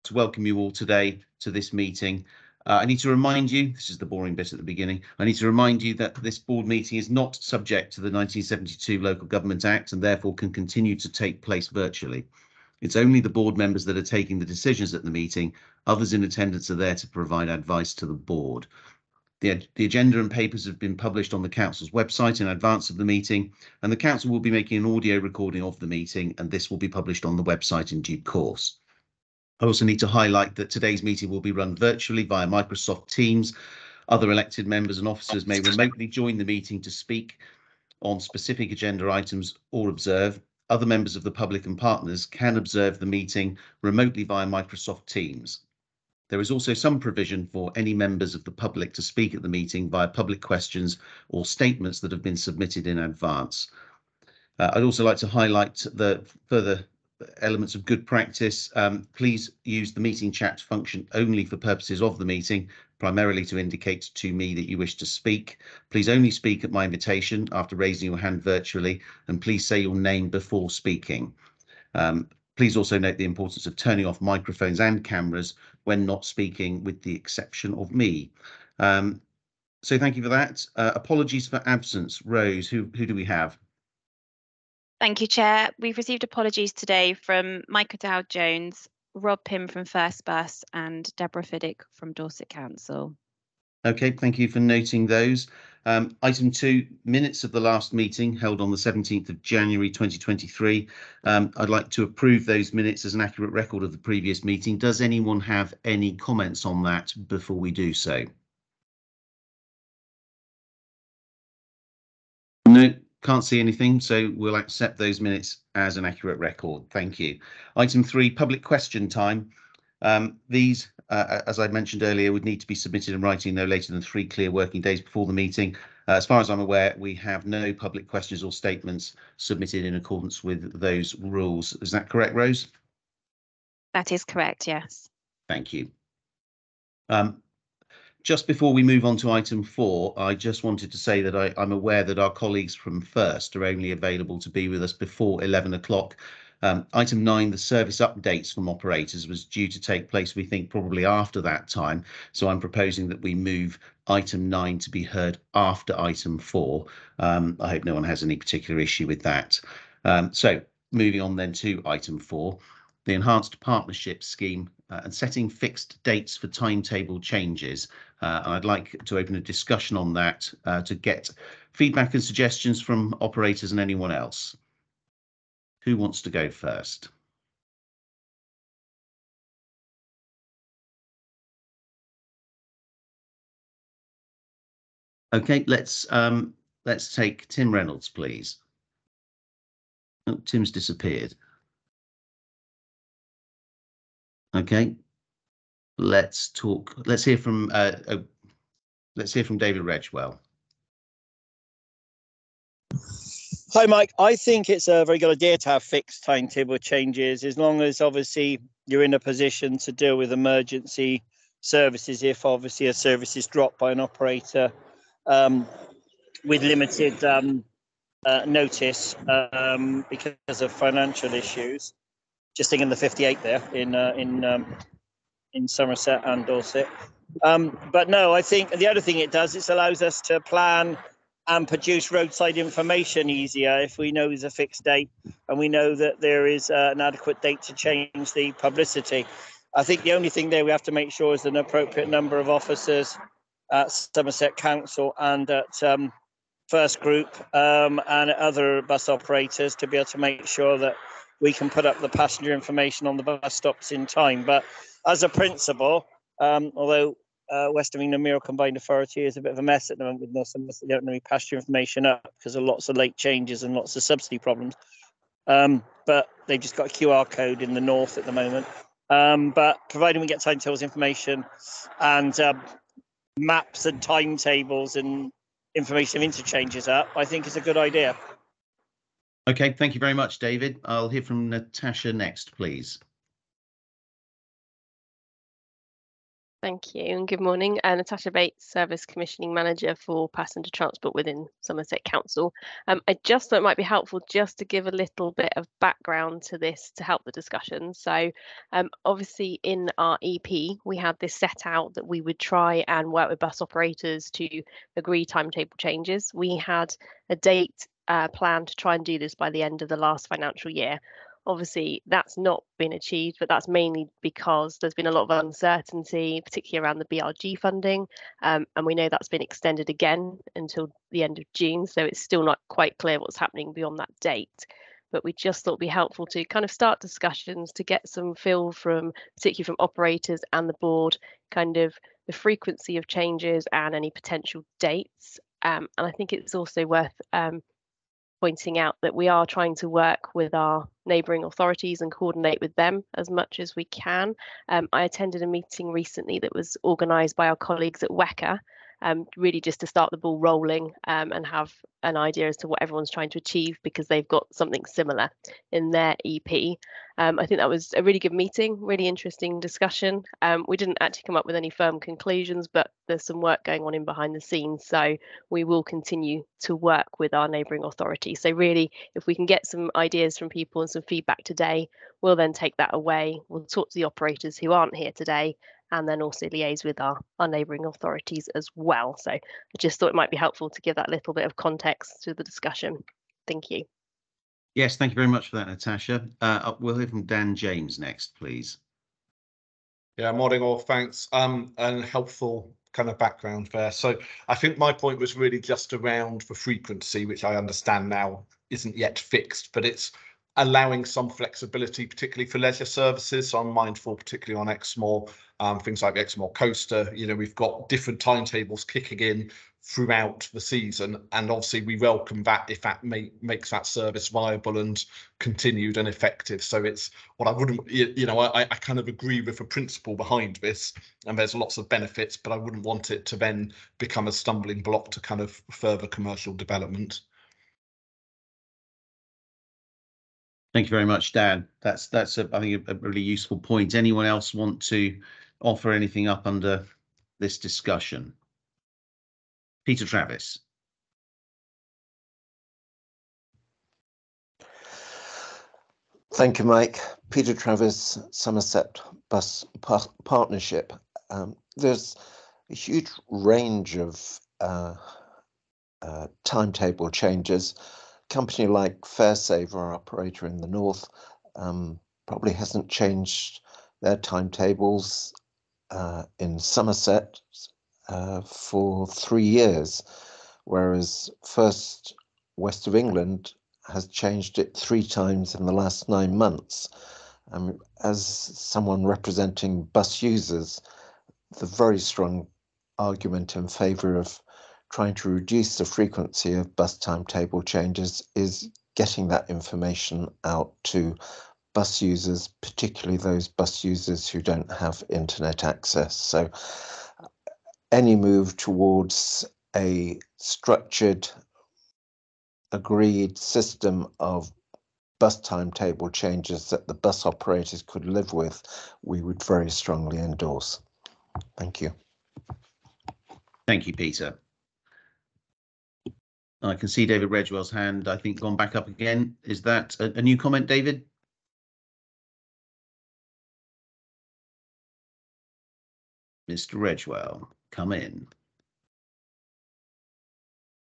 to welcome you all today to this meeting. I need to remind you, this is the boring bit at the beginning, I need to remind you that this board meeting is not subject to the 1972 Local Government Act and therefore can continue to take place virtually. It's only the board members that are taking the decisions at the meeting. Others in attendance are there to provide advice to the board. The agenda and papers have been published on the council's website in advance of the meeting, and the council will be making an audio recording of the meeting, and this will be published on the website in due course. I also need to highlight that today's meeting will be run virtually via Microsoft Teams. Other elected members and officers may remotely join the meeting to speak on specific agenda items or observe. Other members of the public and partners can observe the meeting remotely via Microsoft Teams. There is also some provision for any members of the public to speak at the meeting via public questions or statements that have been submitted in advance. I'd also like to highlight the further elements of good practice. Please use the meeting chat function only for purposes of the meeting, primarily to indicate to me that you wish to speak. Please only speak at my invitation after raising your hand virtually, and please say your name before speaking. Please also note the importance of turning off microphones and cameras when not speaking, with the exception of me. So thank you for that. Apologies for absence. Rose, who do we have? Thank you, Chair. We've received apologies today from Mike O'Dowd-Jones, Rob Pym from First Bus, and Deborah Fiddick from Dorset Council. Okay, thank you for noting those. Item 2, minutes of the last meeting held on the 17th of January 2023. I'd like to approve those minutes as an accurate record of the previous meeting. Does anyone have any comments on that before we do so? No. Can't see anything, so we'll accept those minutes as an accurate record. Thank you. Item 3, public question time. These, as I mentioned earlier, would need to be submitted in writing no later than 3 clear working days before the meeting. As far as I'm aware, we have no public questions or statements submitted in accordance with those rules. Is that correct, Rose? That is correct, yes. Thank you. Just before we move on to item 4, I just wanted to say that I'm aware that our colleagues from First are only available to be with us before 11 o'clock. Item 9, the service updates from operators, was due to take place, we think, probably after that time. So I'm proposing that we move item 9 to be heard after item 4. I hope no one has any particular issue with that. So moving on then to item 4, the enhanced partnership scheme and setting fixed dates for timetable changes. I'd like to open a discussion on that to get feedback and suggestions from operators and anyone else. Who wants to go first? Okay, let's take Tim Reynolds, please. Oh, Tim's disappeared. Okay, let's hear from David Redgewell. Hi, Mike. I think it's a very good idea to have fixed timetable changes, as long as obviously you're in a position to deal with emergency services if obviously a service is dropped by an operator with limited notice because of financial issues. Just thinking the 58 there in Somerset and Dorset. But no, I think the other thing it does, it allows us to plan and produce roadside information easier if we know there's a fixed date and we know that there is an adequate date to change the publicity. I think the only thing there we have to make sure is an appropriate number of officers at Somerset Council and at First Group and other bus operators to be able to make sure that we can put up the passenger information on the bus stops in time. But as a principle, although West of England Mirror Combined Authority is a bit of a mess at the moment with no, they don't know any passenger information up because of lots of late changes and lots of subsidy problems. But they've just got a QR code in the north at the moment. But providing we get timetables information and maps and timetables and information of interchanges up, I think is a good idea. Okay, thank you very much, David. I'll hear from Natasha next, please. Thank you and good morning. Natasha Bates, Service Commissioning Manager for Passenger Transport within Somerset Council. I just thought it might be helpful just to give a little bit of background to this to help the discussion. So obviously in our EP, we had this set out that we would try and work with bus operators to agree timetable changes. We had a date planned to try and do this by the end of the last financial year. Obviously, that's not been achieved, but that's mainly because there's been a lot of uncertainty, particularly around the BRG funding. And we know that's been extended again until the end of June. So it's still not quite clear what's happening beyond that date. But we just thought it'd be helpful to kind of start discussions to get some feel from, particularly from operators and the board, kind of the frequency of changes and any potential dates. And I think it's also worth pointing out that we are trying to work with our neighbouring authorities and coordinate with them as much as we can. I attended a meeting recently that was organised by our colleagues at WECA, really just to start the ball rolling and have an idea as to what everyone's trying to achieve because they've got something similar in their EP. I think that was a really good meeting, really interesting discussion. We didn't actually come up with any firm conclusions, but there's some work going on in behind the scenes. So we will continue to work with our neighbouring authorities. So really, if we can get some ideas from people and some feedback today, we'll then take that away. We'll talk to the operators who aren't here today and then also liaise with our neighbouring authorities as well. So I just thought it might be helpful to give that little bit of context to the discussion. Thank you. Yes, thank you very much for that, Natasha. We'll hear from Dan James next, please. Yeah, morning all, thanks. And helpful kind of background there. So I think my point was really just around the frequency, which I understand now isn't yet fixed, but it's allowing some flexibility, particularly for leisure services. So I'm mindful, particularly on Exmoor, things like the Exmoor Coaster. You know, we've got different timetables kicking in throughout the season, and obviously we welcome that if that makes that service viable and continued and effective. So it's what I wouldn't, you know, I kind of agree with the principle behind this, and there's lots of benefits, but I wouldn't want it to then become a stumbling block to kind of further commercial development. Thank you very much, Dan. That's I think a really useful point. Anyone else want to offer anything up under this discussion? Peter Travis. Thank you, Mike. Peter Travis, Somerset Bus Partnership. There's a huge range of timetable changes. A company like Fairsaver, our operator in the north, probably hasn't changed their timetables in Somerset for 3 years, whereas First West of England has changed it 3 times in the last 9 months. As someone representing bus users, the very strong argument in favour of trying to reduce the frequency of bus timetable changes is getting that information out to bus users, particularly those bus users who don't have internet access. So any move towards a structured, agreed system of bus timetable changes that the bus operators could live with, we would very strongly endorse. Thank you. Thank you, Peter. I can see David Redgewell's hand, I think, gone back up again. Is that a new comment, David? Mr. Redgewell, come in.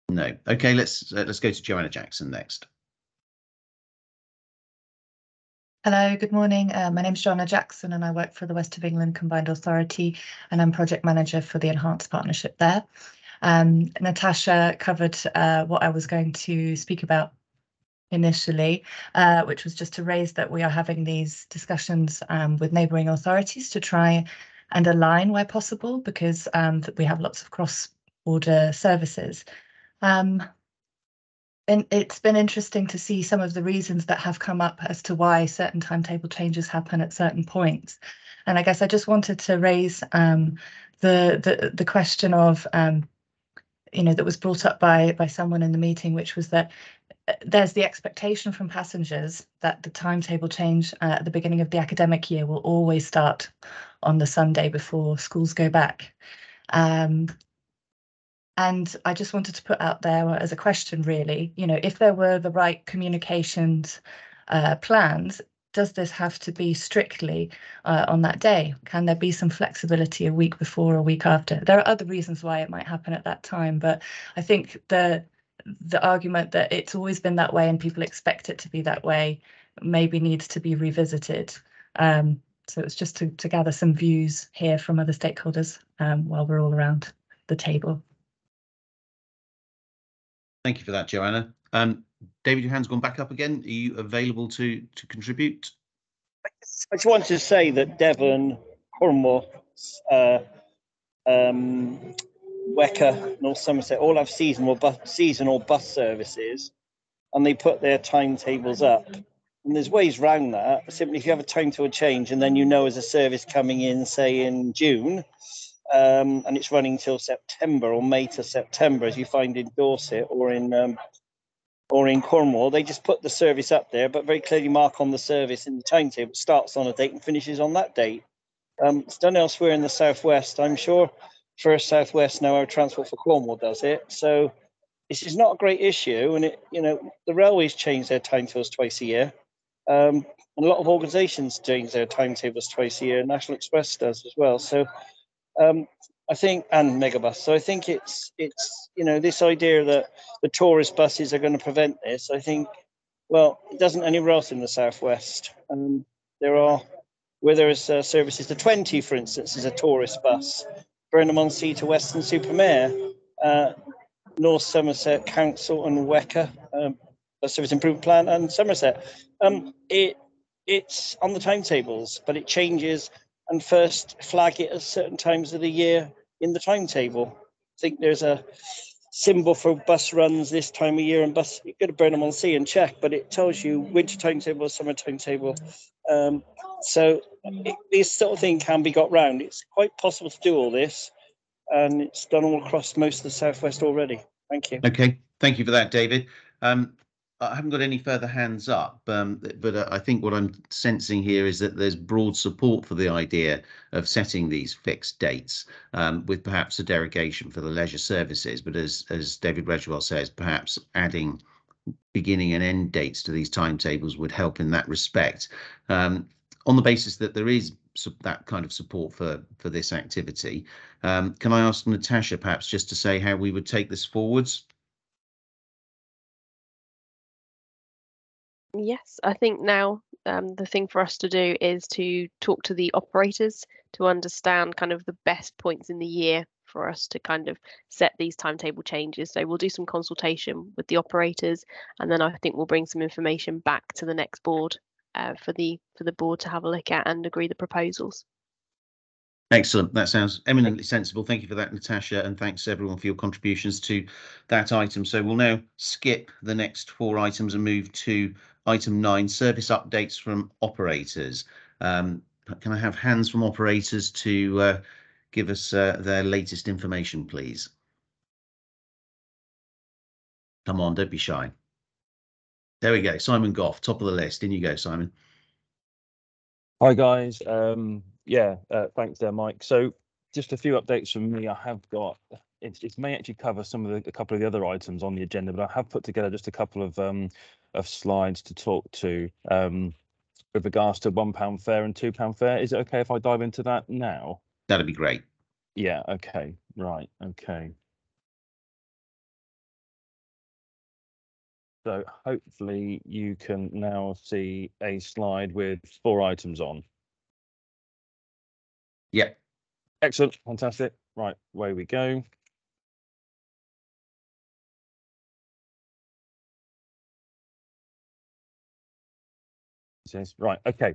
No. Okay, let's go to Joanna Jackson next. Hello, good morning. My name's Joanna Jackson and I work for the West of England Combined Authority and I'm project manager for the Enhanced Partnership there. Natasha covered what I was going to speak about initially, which was just to raise that we are having these discussions with neighbouring authorities to try and align where possible, because we have lots of cross-border services. And it's been interesting to see some of the reasons that have come up as to why certain timetable changes happen at certain points. And I guess I just wanted to raise the question of, you know, that was brought up by someone in the meeting, which was that there's the expectation from passengers that the timetable change at the beginning of the academic year will always start on the Sunday before schools go back. And I just wanted to put out there as a question, really, you know, if there were the right communications plans, does this have to be strictly on that day? Can there be some flexibility a week before or a week after? There are other reasons why it might happen at that time, but I think the argument that it's always been that way and people expect it to be that way maybe needs to be revisited. So it's just to gather some views here from other stakeholders while we're all around the table. Thank you for that, Joanna. David, your hand's gone back up again. Are you available to contribute? I just wanted to say that Devon, Cornwall, Wecker, North Somerset all have seasonal bus services, and they put their timetables up. And there's ways around that. Simply, if you have a timetable change, and then you know as a service coming in, say in June, and it's running till September or May to September, as you find in Dorset or in Cornwall, they just put the service up there, but very clearly mark on the service in the timetable. It starts on a date and finishes on that date. It's done elsewhere in the southwest, I'm sure. First South West now, our Transport for Cornwall does it. So this is not a great issue, and the railways change their timetables twice a year. And a lot of organisations change their timetables twice a year. National Express does as well. So I think, and Megabus. So I think it's this idea that the tourist buses are going to prevent this. I think, well, it doesn't anywhere else in the southwest. There are where there is services to 20, for instance, is a tourist bus. Burnham-on-Sea to Weston-super-Mare, North Somerset Council and Wecker, Bus Service Improvement Plan, and Somerset. It's on the timetables, but it changes, and first flag it at certain times of the year in the timetable. I think there's a symbol for bus runs this time of year, and you go to Burnham-on-Sea and check, but it tells you winter timetable, summer timetable. So this sort of thing can be got round. It's quite possible to do all this, and it's done all across most of the southwest already. Thank you. Okay, thank you for that, David. I haven't got any further hands up, but I think what I'm sensing here is that there's broad support for the idea of setting these fixed dates, with perhaps a derogation for the leisure services. But as David Redgewell says, perhaps adding beginning and end dates to these timetables would help in that respect, on the basis that there is that kind of support for this activity. Can I ask Natasha perhaps just to say how we would take this forwards? Yes, I think now the thing for us to do is to talk to the operators to understand kind of the best points in the year for us to kind of set these timetable changes. So we'll do some consultation with the operators, and then I think we'll bring some information back to the next board for the board to have a look at and agree the proposals. Excellent. That sounds eminently sensible. Thank you for that, Natasha, and thanks everyone for your contributions to that item. So we'll now skip the next 4 items and move to item 9, service updates from operators. Can I have hands from operators to give us their latest information, please? Come on, don't be shy. There we go. Simon Goff, top of the list. In you go, Simon. Hi, guys. Thanks there, Mike. So just a few updates from me. I have got, it may actually cover a couple of the other items on the agenda, but I have put together just a couple of slides to talk to with regards to £1 fare and £2 fare. Is it okay if I dive into that now? That'd be great. Yeah, okay, right, okay. So hopefully you can now see a slide with 4 items on. Yeah. Excellent, fantastic. Right, away we go. Right, okay.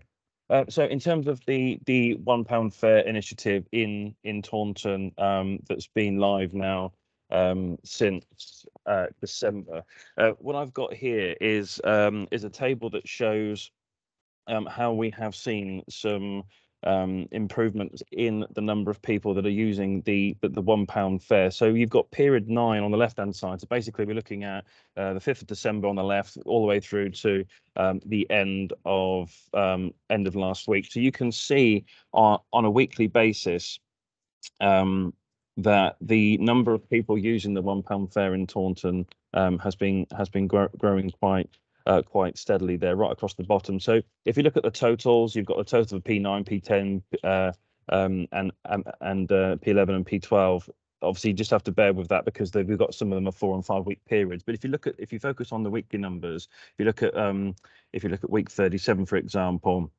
So in terms of the £1 fare initiative in Taunton, that's been live now since December, what I've got here is a table that shows how we have seen some improvements in the number of people that are using the £1 fare. So you've got period 9 on the left hand side. So basically we're looking at the 5th of December on the left all the way through to the end of last week. So you can see on a weekly basis that the number of people using the £1 fare in Taunton has been growing quite steadily there, right across the bottom. So if you look at the totals, you've got a total of P9, P10, and P11 and P12. Obviously, you just have to bear with that because we've got some of them are 4 and 5 week periods. But if you focus on the weekly numbers, if you look at week 37, for example,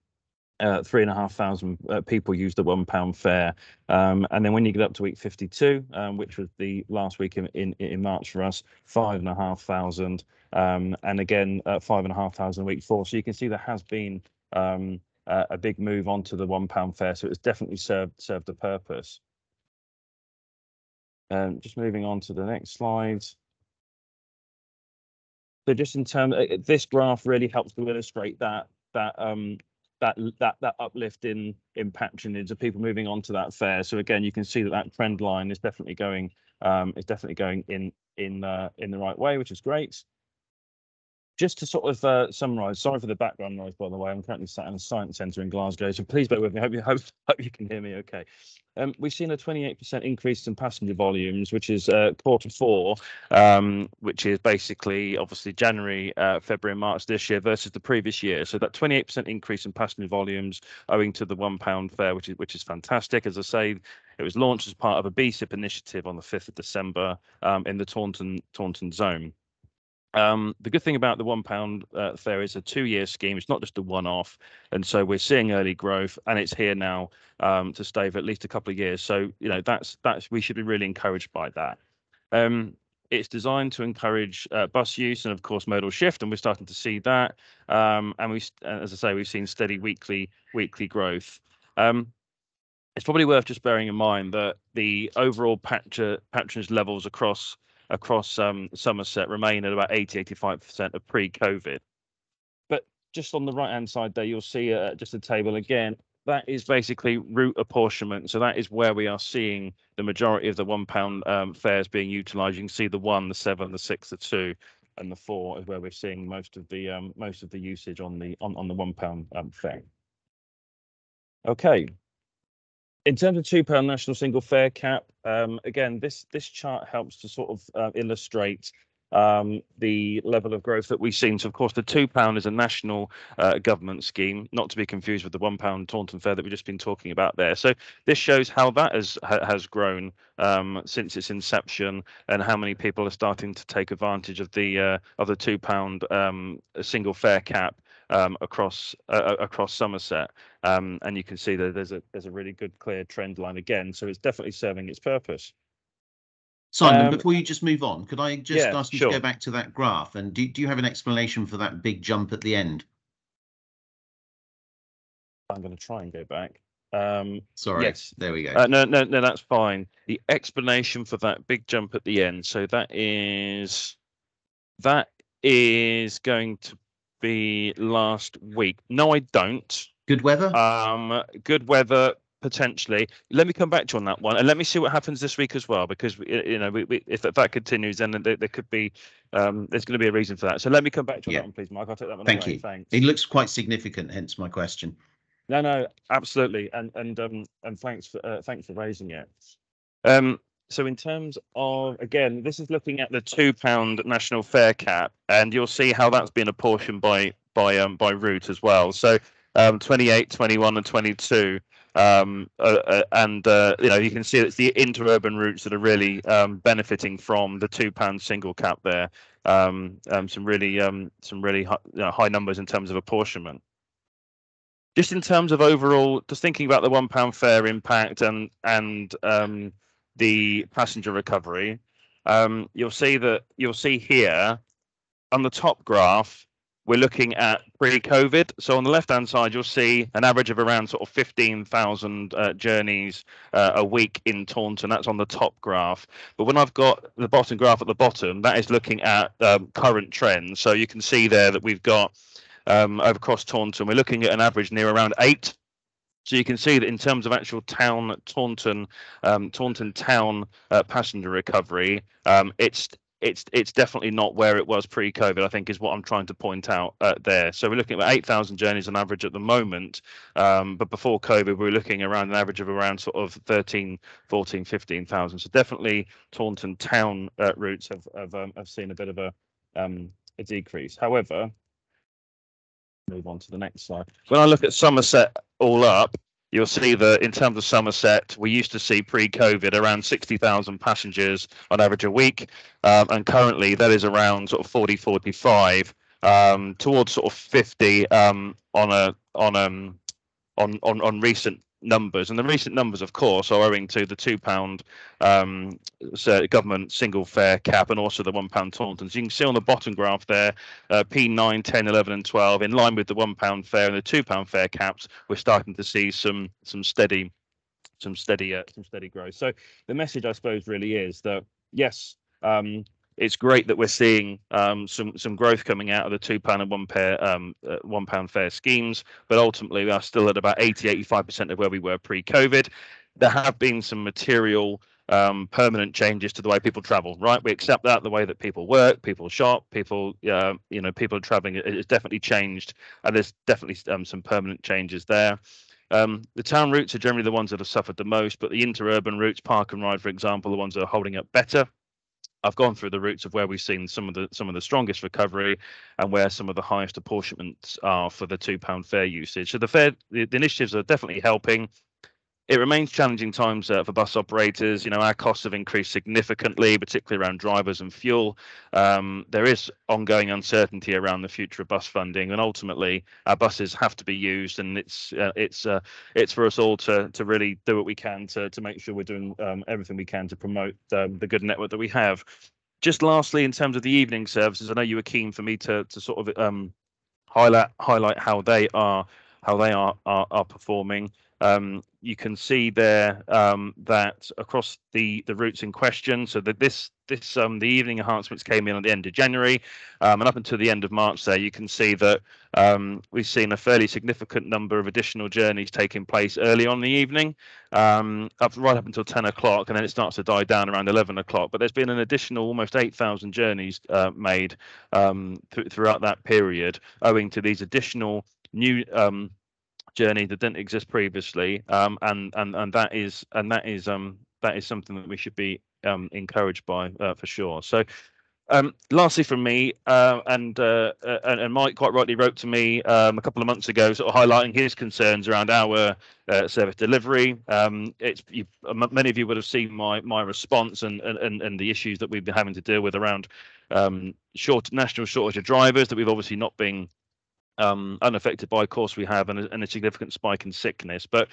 3,500 people used the £1 fare, and then when you get up to week 52, which was the last week in March for us, 5,500, and again 5,500 week 4. So you can see there has been a big move onto the £1 fare, so it's definitely served a purpose. Just moving on to the next slide. So just in terms, this graph really helps to illustrate that uplift in patronage of people moving on to that fare. So again, you can see that trend line is definitely going in the right way, which is great. Just to sort of summarise, sorry for the background noise, by the way. I'm currently sat in a science centre in Glasgow, so please bear with me. Hope you can hear me okay. We've seen a 28% increase in passenger volumes, which is Q4, which is basically obviously January, February, and March this year versus the previous year. So that 28% increase in passenger volumes owing to the £1 fare, which is fantastic. As I say, it was launched as part of a BSIP initiative on the 5th of December in the Taunton zone. The good thing about the £1 fare is a 2-year scheme. It's not just a one-off, and so we're seeing early growth, and it's here now to stay for at least a couple of years. So that's we should be really encouraged by that. It's designed to encourage bus use and of course modal shift, and we're starting to see that. And as I say, we've seen steady weekly growth. It's probably worth just bearing in mind that the overall patronage levels across Somerset remain at about 80-85% of pre-COVID. But just on the right hand side there, you'll see just a table again. That is basically route apportionment. So that is where we are seeing the majority of the £1 fares being utilised. You can see the 1, the 7, the 6, the 2, and the 4 is where we're seeing most of the usage on the £1 fare. Okay. In terms of £2 national single fare cap, again, this chart helps to sort of illustrate the level of growth that we've seen. So, of course, the £2 is a national government scheme, not to be confused with the £1 Taunton fare that we've just been talking about there. So this shows how that has grown since its inception and how many people are starting to take advantage of the £2 single fare cap across Somerset, and you can see that there's a really good clear trend line again, so it's definitely serving its purpose. Simon, before you just move on, could I just ask you sure. to go back to that graph, and do you have an explanation for that big jump at the end? I'm going to try and go back. Sorry, yes, there we go. No, that's fine. The explanation for that big jump at the end, so that is going to be last week. No, I don't. Good weather? Good weather potentially. Let me come back to you on that one, and let me see what happens this week as well, because if that continues, then there could be there's going to be a reason for that. So let me come back to you on that one, please, Mike. I'll take that one. Thank away. you. Thanks. It looks quite significant, hence my question. No, absolutely, and thanks for raising it. So in terms of, again, this is looking at the £2 national fare cap, and you'll see how that's been apportioned by route as well. So 28, 21, and 22, and you can see it's the interurban routes that are really benefiting from the £2 single cap there. Some really high numbers in terms of apportionment. Just in terms of overall, just thinking about the £1 fare impact and the passenger recovery, you'll see here on the top graph, we're looking at pre-COVID. So on the left-hand side, you'll see an average of around sort of 15,000 journeys a week in Taunton. That's on the top graph. But when I've got the bottom graph at the bottom, that is looking at current trends. So you can see there that we've got over across Taunton, we're looking at an average near around 8 So you can see that in terms of actual town Taunton town passenger recovery, it's definitely not where it was pre-COVID, I think, is what I'm trying to point out there. So we're looking at 8,000 journeys on average at the moment, but before COVID we were looking around an average of around sort of 13, 14, 15,000. So definitely Taunton town routes have seen a bit of a decrease. However, move on to the next slide. When I look at Somerset all up, you'll see that in terms of Somerset, we used to see pre-COVID around 60,000 passengers on average a week, and currently that is around sort of 40, 45, towards sort of 50 on recent numbers. And the recent numbers, of course, are owing to the £2 government single fare cap and also the £1 Taunton. So you can see on the bottom graph there, P9, 10, 11 and 12, in line with the £1 fare and the £2 fare caps, we're starting to see some steady growth. So the message, I suppose, really is that yes, it's great that we're seeing some growth coming out of the £2 and £1 fare schemes, but ultimately we are still at about 80-85% of where we were pre-COVID. There have been some material permanent changes to the way people travel, right? We accept that the way that people work, people shop, people are traveling. It's definitely changed, and there's definitely some permanent changes there. The town routes are generally the ones that have suffered the most, but the interurban routes, Park and Ride, for example, are the ones that are holding up better. I've gone through the routes of where we've seen some of the strongest recovery and where some of the highest apportionments are for the £2 fare usage. So the initiatives are definitely helping. It remains challenging times for bus operators. You know, our costs have increased significantly, particularly around drivers and fuel. There is ongoing uncertainty around the future of bus funding, and ultimately our buses have to be used, and it's for us all to really do what we can to make sure we're doing everything we can to promote the good network that we have. Just lastly, in terms of the evening services, I know you were keen for me to sort of highlight how they are performing. You can see there that across the routes in question, so that the evening enhancements came in at the end of January, and up until the end of March there, you can see that we've seen a fairly significant number of additional journeys taking place early on in the evening, right up until 10 o'clock, and then it starts to die down around 11 o'clock. But there's been an additional almost 8,000 journeys made throughout that period, owing to these additional new journey that didn't exist previously, and that is something that we should be encouraged by for sure. So lastly from me, and Mike quite rightly wrote to me a couple of months ago, sort of highlighting his concerns around our service delivery. Many of you would have seen my response and the issues that we've been having to deal with around national shortage of drivers that we've obviously not been unaffected by. Of course we have, and a significant spike in sickness, but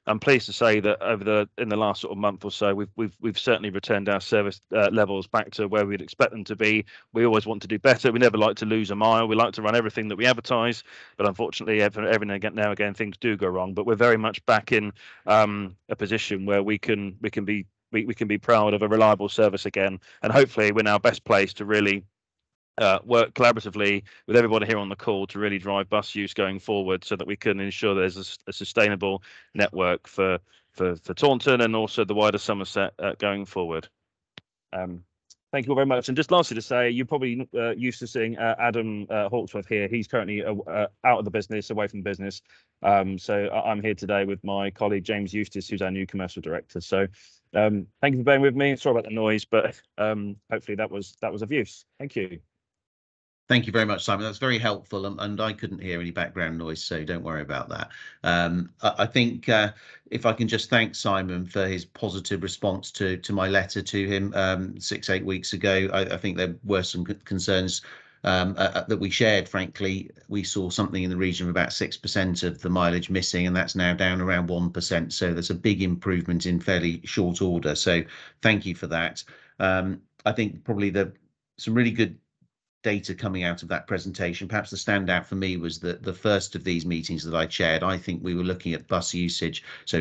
I'm pleased to say that in the last sort of month or so, we've certainly returned our service levels back to where we'd expect them to be. We always want to do better. We never like to lose a mile. We like to run everything that we advertise, but unfortunately, every now and again things do go wrong. But we're very much back in a position where we can be proud of a reliable service again, and hopefully we're now best placed to really work collaboratively with everybody here on the call to really drive bus use going forward, so that we can ensure there's a sustainable network for Taunton and also the wider Somerset going forward. Thank you all very much. And just lastly to say, you're probably used to seeing Adam Hawksworth here. He's currently out of the business, away from the business. So I'm here today with my colleague James Eustace, who's our new commercial director. So thank you for being with me. Sorry about the noise, but hopefully that was of use. Thank you. Thank you very much, Simon. That's very helpful, and I couldn't hear any background noise, so don't worry about that. I think if I can just thank Simon for his positive response to my letter to him 6-8 weeks ago. I think there were some concerns that we shared. Frankly, we saw something in the region of about 6% of the mileage missing, and that's now down around 1%. So there's a big improvement in fairly short order. So thank you for that. I think probably some really good data coming out of that presentation. Perhaps the standout for me was that the first of these meetings that I chaired, I think we were looking at bus usage, so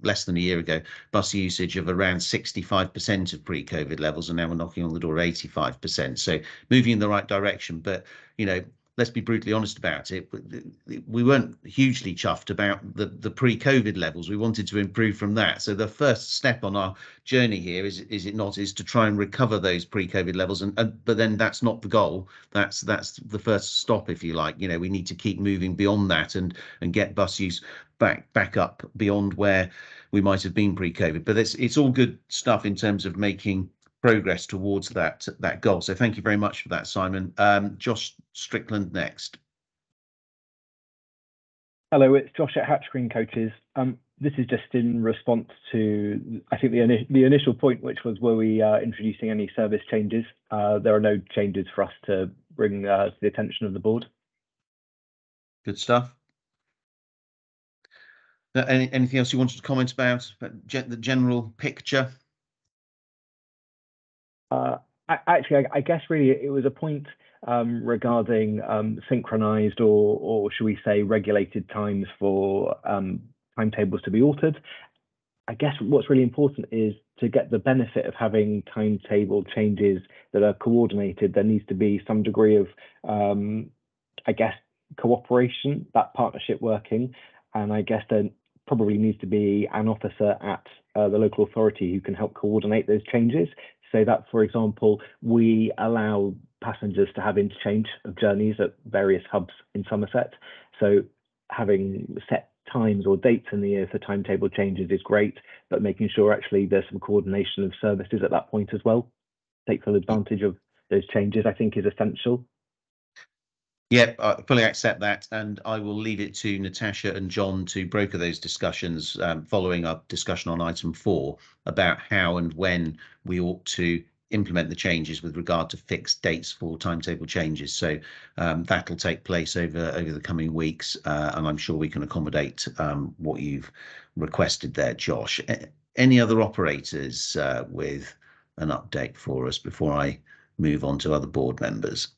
less than a year ago, bus usage of around 65% of pre-COVID levels, and now we're knocking on the door of 85%. So moving in the right direction. But let's be brutally honest about it, we weren't hugely chuffed about the pre-COVID levels. We wanted to improve from that. So the first step on our journey here is it not, is to try and recover those pre-COVID levels. But then that's not the goal. That's the first stop, if you like. You know, we need to keep moving beyond that and get bus use back up beyond where we might have been pre-COVID. But it's all good stuff in terms of making progress towards that goal. So thank you very much for that, Simon. Josh Strickland next. Hello, it's Josh at Hatch Green Coaches. This is just in response to, I think, the initial point, which was, were we introducing any service changes? There are no changes for us to bring to the attention of the board. Good stuff. Anything else you wanted to comment about the general picture? Actually, I guess really it was a point regarding synchronized or should we say regulated times for timetables to be altered. I guess what's really important is to get the benefit of having timetable changes that are coordinated. There needs to be some degree of, I guess, cooperation, that partnership working. And I guess there probably needs to be an officer at the local authority who can help coordinate those changes. So that, for example, we allow passengers to have interchange of journeys at various hubs in Somerset. So having set times or dates in the year for timetable changes is great, but making sure actually there's some coordination of services at that point as well. Take full advantage of those changes, I think, is essential. Yeah, I fully accept that, and I will leave it to Natasha and John to broker those discussions following our discussion on item 4 about how and when we ought to implement the changes with regard to fixed dates for timetable changes. So that'll take place over the coming weeks, and I'm sure we can accommodate what you've requested there, Josh. Any other operators with an update for us before I move on to other board members?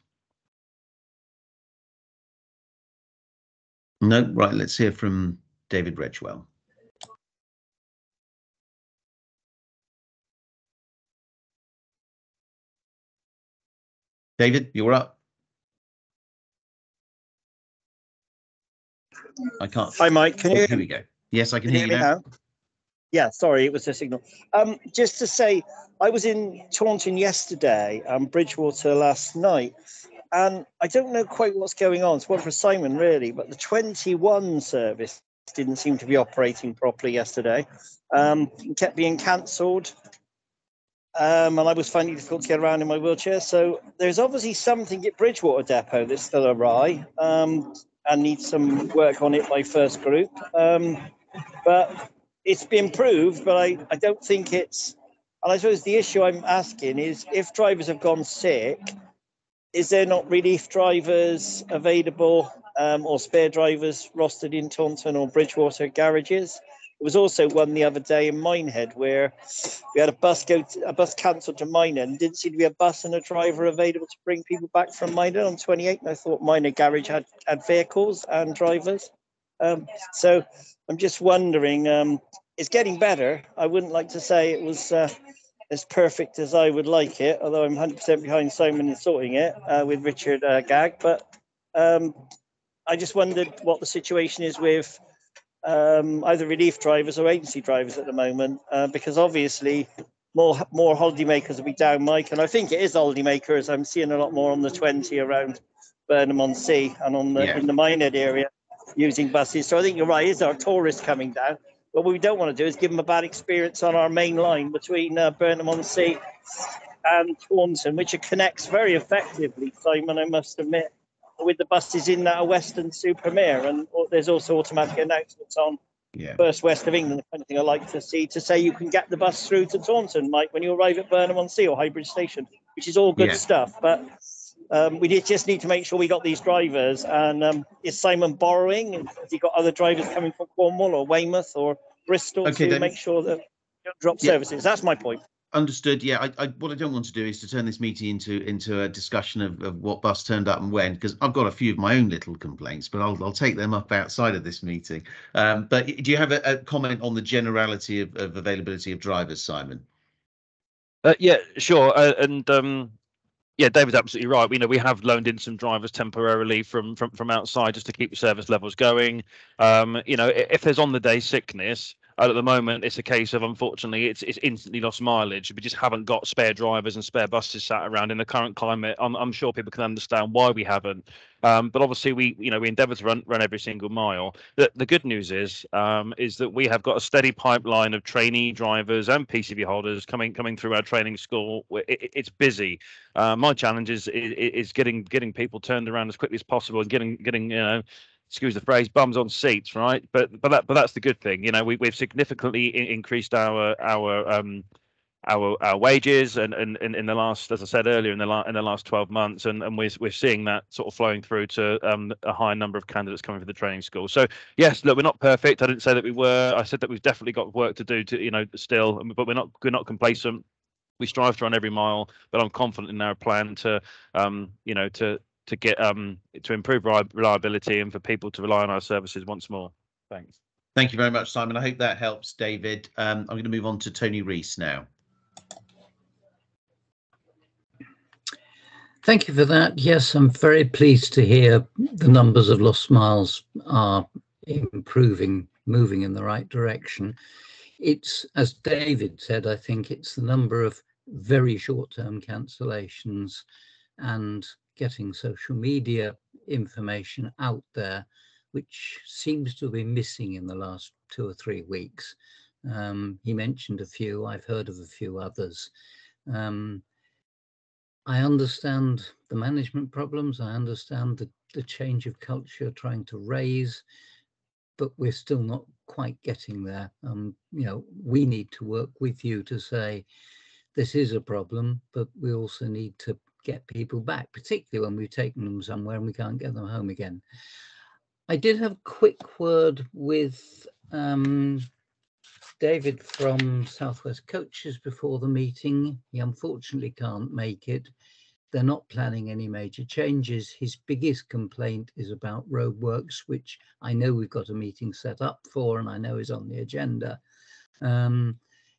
No, right, let's hear from David Redgewell. David, you're up. I can't. Hi, Mike. Can you? Here we go. Yes, I can hear you now. Yeah, sorry, it was a signal. Just to say, I was in Taunton yesterday and Bridgewater last night, and I don't know quite what's going on. It's one for Simon, really, but the 21 service didn't seem to be operating properly yesterday. Kept being cancelled. And I was finding it difficult to get around in my wheelchair. So there's obviously something at Bridgewater Depot that's still awry and needs some work on it by First Group. But it's been improved, but I don't think it's... And I suppose the issue I'm asking is, if drivers have gone sick, is there not relief drivers available or spare drivers rostered in Taunton or Bridgewater garages? There was also one the other day in Minehead where we had a bus cancelled to Minehead and didn't seem to be a bus and a driver available to bring people back from Minehead on 28. And I thought Minehead garage had vehicles and drivers. So I'm just wondering, it's getting better. I wouldn't like to say it was as perfect as I would like it, although I'm 100% behind Simon in sorting it with Richard Gagg. But I just wondered what the situation is with either relief drivers or agency drivers at the moment, because obviously more holidaymakers will be down, Mike, and I think it is holidaymakers. I'm seeing a lot more on the 20 around Burnham-on-Sea and on the in the Minehead area using buses. So I think you're right, is our tourists coming down? But what we don't want to do is give them a bad experience on our main line between Burnham-on-Sea and Taunton, which it connects very effectively, Simon, I must admit, with the buses in that Western Supermare. And there's also automatic announcements on First West of England, the kind of thing I like to see, to say you can get the bus through to Taunton, Mike, when you arrive at Burnham-on-Sea or Highbridge Station, which is all good stuff. But we just need to make sure we got these drivers. And is Simon borrowing? Has he got other drivers coming from Cornwall or Weymouth or Bristol to make sure that you don't drop services? That's my point. Understood. Yeah, what I don't want to do is to turn this meeting into a discussion of what bus turned up and when, because I've got a few of my own little complaints, but I'll take them up outside of this meeting. But do you have a comment on the generality of availability of drivers, Simon? Yeah, sure. And Yeah, David's absolutely right. We have loaned in some drivers temporarily from outside just to keep the service levels going. If there's on the day sickness, at the moment it's a case of, unfortunately, it's instantly lost mileage. We just haven't got spare drivers and spare buses sat around in the current climate. I'm sure people can understand why we haven't. But obviously we endeavour to run every single mile. The good news is that we have got a steady pipeline of trainee drivers and PCV holders coming through our training school. It's busy. My challenge is getting people turned around as quickly as possible and getting excuse the phrase, bums on seats, right? But that's the good thing. We've significantly increased our wages and in the last, as I said earlier, in the last 12 months, and we're seeing that sort of flowing through to a high number of candidates coming through the training school. So yes, look, we're not perfect. I didn't say that we were. I said that we've definitely got work to do to still, but we're not complacent. We strive to run every mile, but I'm confident in our plan to get to improve reliability and for people to rely on our services once more. Thanks. Thank you very much, Simon. I hope that helps, David. I'm going to move on to Tony Rees now. Thank you for that. Yes, I'm very pleased to hear the numbers of lost miles are improving, moving in the right direction. It's, as David said, I think it's the number of very short-term cancellations and getting social media information out there, which seems to be missing in the last 2 or 3 weeks. He mentioned a few, I've heard of a few others. I understand the management problems, I understand the change of culture trying to raise, but we're still not quite getting there. We need to work with you to say this is a problem, but we also need to get people back, particularly when we've taken them somewhere and we can't get them home again. I did have a quick word with David from Southwest Coaches before the meeting. He unfortunately can't make it. They're not planning any major changes. His biggest complaint is about roadworks, which I know we've got a meeting set up for and I know is on the agenda.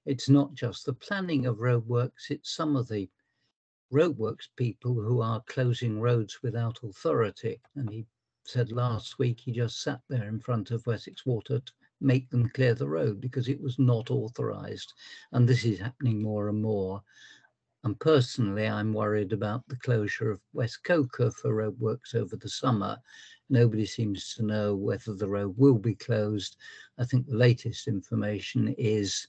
It's not just the planning of roadworks, it's some of the roadworks people who are closing roads without authority. And he said last week he just sat there in front of Wessex Water to make them clear the road because it was not authorised. And this is happening more and more. And personally, I'm worried about the closure of West Coker for roadworks over the summer. Nobody seems to know whether the road will be closed. I think the latest information is,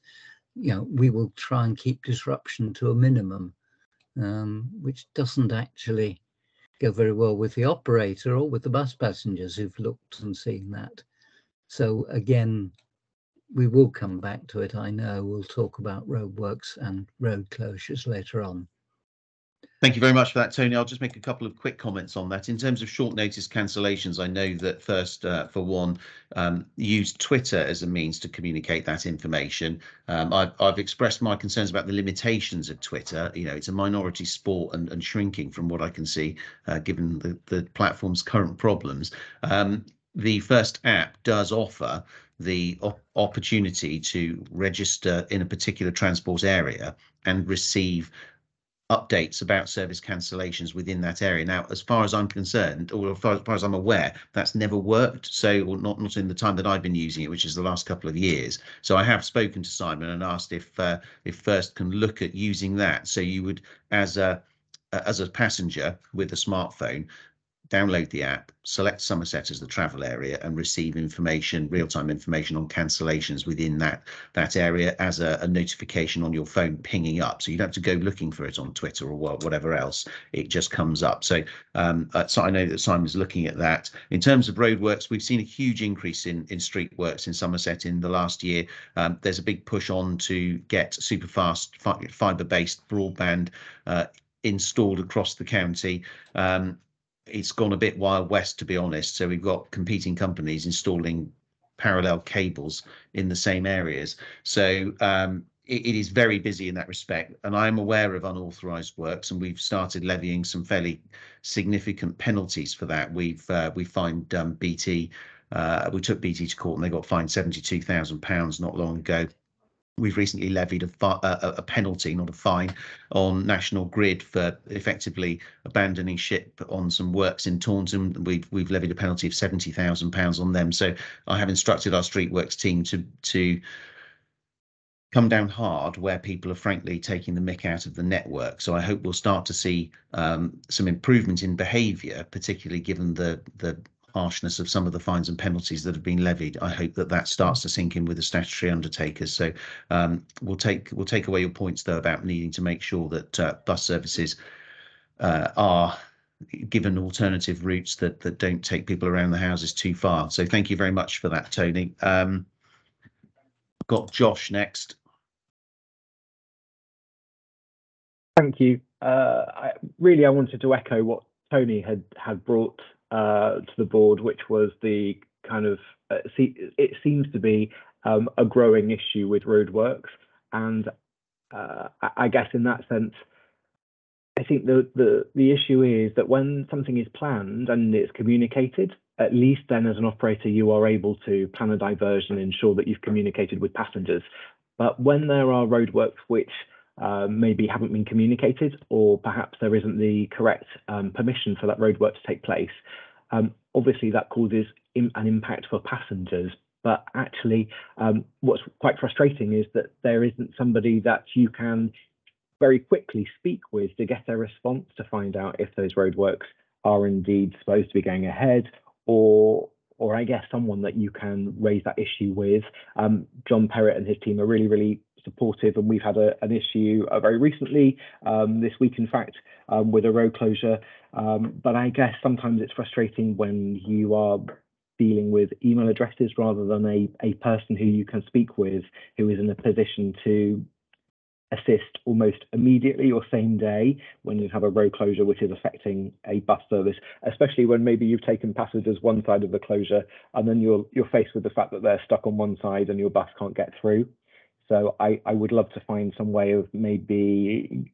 we will try and keep disruption to a minimum, which doesn't actually go very well with the operator or with the bus passengers who've looked and seen that. So again, we will come back to it. I know we'll talk about roadworks and road closures later on. Thank you very much for that, Tony. I'll just make a couple of quick comments on that. In terms of short notice cancellations, I know that First for One used Twitter as a means to communicate that information. I've expressed my concerns about the limitations of Twitter. It's a minority sport and shrinking from what I can see, given the platform's current problems. The First app does offer the opportunity to register in a particular transport area and receive updates about service cancellations within that area. Now, as far as I'm concerned, or as far as I'm aware, that's never worked. So, or not in the time that I've been using it, which is the last couple of years. So I have spoken to Simon and asked if First can look at using that. So you would, as a passenger with a smartphone, download the app, select Somerset as the travel area and receive information, real-time information on cancellations within that area as a notification on your phone pinging up. So you don't have to go looking for it on Twitter or whatever else, it just comes up. So so I know that Simon's looking at that. In terms of roadworks, we've seen a huge increase in street works in Somerset in the last year. There's a big push on to get super fast fibre-based broadband installed across the county. It's gone a bit Wild West, to be honest. So we've got competing companies installing parallel cables in the same areas. So it is very busy in that respect. And I'm aware of unauthorised works, and we've started levying some fairly significant penalties for that. We fined BT. We took BT to court, and they got fined £72,000 not long ago. we've recently levied a penalty, not a fine, on National Grid for effectively abandoning ship on some works in Taunton. We've levied a penalty of £70,000 on them. So I have instructed our Streetworks team to come down hard where people are frankly taking the mick out of the network. So I hope we'll start to see some improvement in behaviour, particularly given the harshness of some of the fines and penalties that have been levied. I hope that starts to sink in with the statutory undertakers. So we'll take away your points though about needing to make sure that bus services are given alternative routes that don't take people around the houses too far. So thank you very much for that, Tony. Got Josh next. Thank you. I wanted to echo what Tony had brought to the board, which was the kind of it seems to be a growing issue with roadworks, and I guess in that sense, I think the issue is that when something is planned and it's communicated, at least then as an operator you are able to plan a diversion and ensure that you've communicated with passengers. But when there are roadworks which maybe haven't been communicated, or perhaps there isn't the correct permission for that roadwork to take place, obviously that causes an impact for passengers. But actually, what's quite frustrating is that there isn't somebody that you can very quickly speak with to get a response to find out if those roadworks are indeed supposed to be going ahead, or I guess someone that you can raise that issue with. John Perrott and his team are really supportive, and we've had an issue very recently, this week in fact, with a road closure. But I guess sometimes it's frustrating when you are dealing with email addresses rather than a person who you can speak with, who is in a position to assist almost immediately or same day when you have a road closure which is affecting a bus service, especially when maybe you've taken passengers one side of the closure and then you're faced with the fact that they're stuck on one side and your bus can't get through. So I would love to find some way of maybe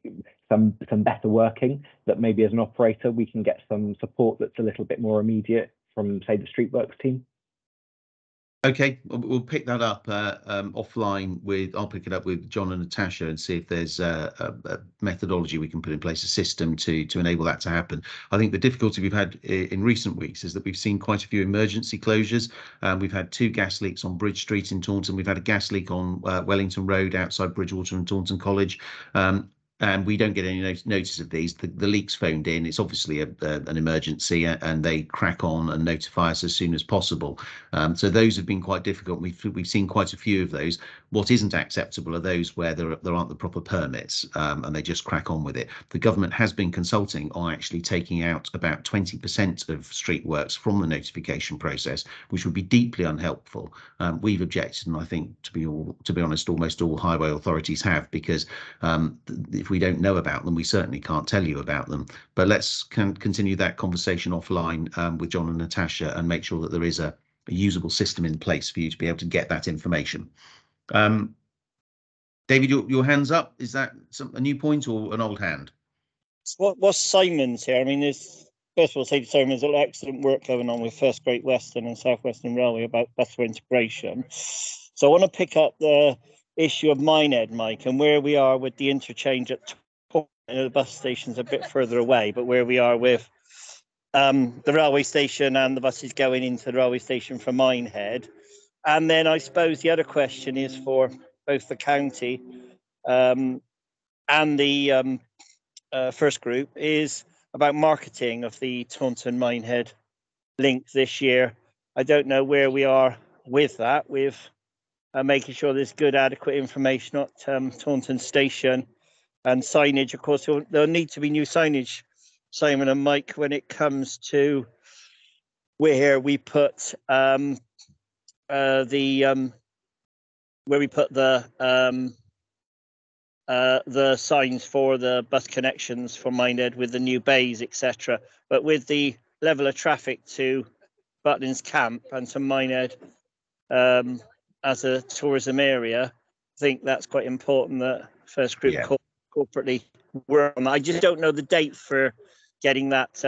some better working, that maybe as an operator we can get some support that's a little bit more immediate from, say, the Streetworks team. Okay, we'll pick that up offline I'll pick it up with John and Natasha and see if there's a methodology we can put in place, a system to enable that to happen. I think the difficulty we've had in recent weeks is that we've seen quite a few emergency closures. We've had 2 gas leaks on Bridge Street in Taunton. We've had a gas leak on Wellington Road outside Bridgewater and Taunton College. And we don't get any notice of these. The leak's phoned in. It's obviously an emergency, and they crack on and notify us as soon as possible. So those have been quite difficult. We've seen quite a few of those. What isn't acceptable are those where there aren't the proper permits, and they just crack on with it. The government has been consulting on actually taking out about 20% of Streetworks from the notification process, which would be deeply unhelpful. We've objected, and I think to be honest, almost all highway authorities have, because if we don't know about them, we certainly can't tell you about them. But let's continue that conversation offline with John and Natasha and make sure that there is a usable system in place for you to be able to get that information. David, your hand's up. Is that a new point or an old hand? What's Simon's here? I mean, first of all, say to Simon, there's excellent work going on with First Great Western and South Western Railway about bus integration. So I want to pick up the issue of Minehead, Mike, and where we are with the interchange at the bus station's a bit further away, but where we are with the railway station and the buses going into the railway station from Minehead. And then I suppose the other question is for both the county and the first group is about marketing of the Taunton Minehead link this year. I don't know where we are with that, with making sure there's good, adequate information at Taunton Station, and signage. Of course, there'll need to be new signage, Simon and Mike, when it comes to where we put the signs for the bus connections for Minehead with the new bays, etc. But with the level of traffic to Butlins Camp and to Minehead as a tourism area, I think that's quite important that First Group corporately work on that. I just don't know the date for getting that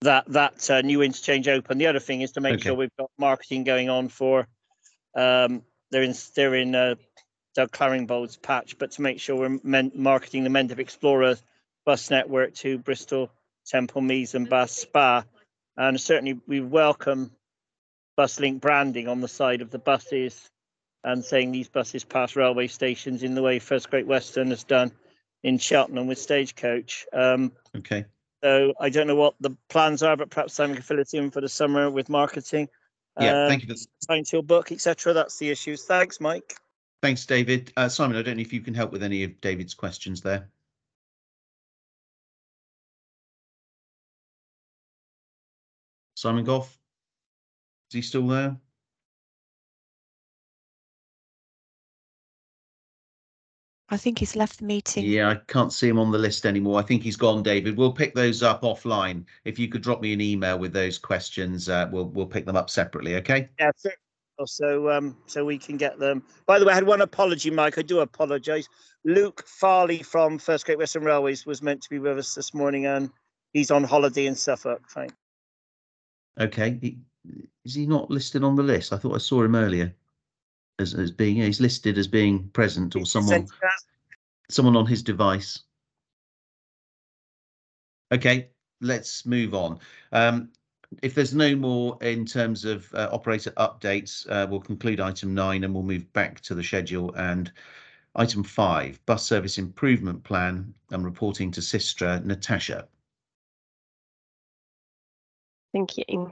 that new interchange open. The other thing is to make sure we've got marketing going on for they're in Doug Claringbold's patch, but to make sure we're marketing the Mendiv Explorer bus network to Bristol, Temple Meads and Bath Spa. And certainly we welcome BusLink branding on the side of the buses and saying these buses pass railway stations in the way First Great Western has done in Cheltenham with Stagecoach. Okay. So I don't know what the plans are, but perhaps Simon can fill us in for the summer with marketing. Yeah, thank you. Timetable book, etc. That's the issues. Thanks, Mike. Thanks, David. Simon, I don't know if you can help with any of David's questions there. Simon Goff, is he still there? I think he's left the meeting. Yeah, I can't see him on the list anymore. I think he's gone, David. We'll pick those up offline. If you could drop me an email with those questions, we'll pick them up separately, okay? Yeah, so we can get them. By the way, I had one apology, Mike. I do apologise. Luke Farley from First Great Western Railways was meant to be with us this morning, and he's on holiday in Suffolk. Fine. Okay. Is he not listed on the list? I thought I saw him earlier as being, he's listed as being present, or someone on his device. Okay, let's move on. If there's no more in terms of operator updates, we'll conclude item 9 and we'll move back to the schedule. And item 5, bus service improvement plan and reporting to Sistra. Natasha. Thank you.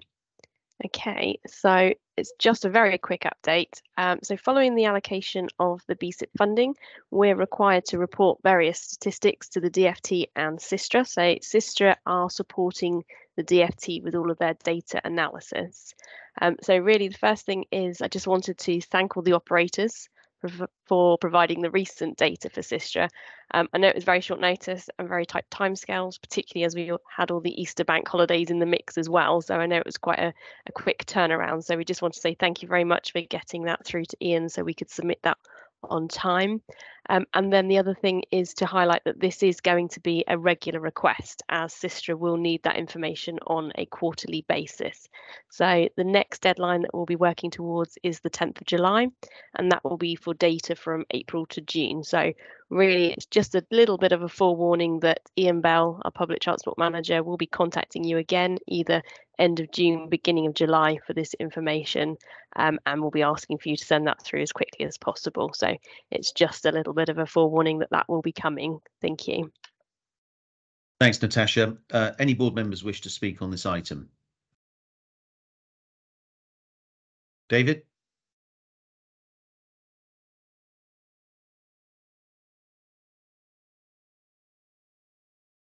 Okay, so it's just a very quick update. So following the allocation of the BSIP funding, we're required to report various statistics to the DFT and Sistra. So Sistra are supporting the DFT with all of their data analysis. So really the first thing is I just wanted to thank all the operators for providing the recent data for Sistra. I know it was very short notice and very tight timescales, particularly as we had all the Easter bank holidays in the mix as well. So I know it was quite a quick turnaround. So we just want to say thank you very much for getting that through to Ian so we could submit that on time. And then the other thing is to highlight that this is going to be a regular request, as Sistra will need that information on a quarterly basis. So the next deadline that we'll be working towards is the 10th of July, and that will be for data from April to June. So really, it's just a little bit of a forewarning that Ian Bell, our public transport manager, will be contacting you again, either end of June, beginning of July, for this information, and we'll be asking for you to send that through as quickly as possible. So it's just a little bit of a forewarning that will be coming. Thank you. Thanks, Natasha. Any board members wish to speak on this item? David?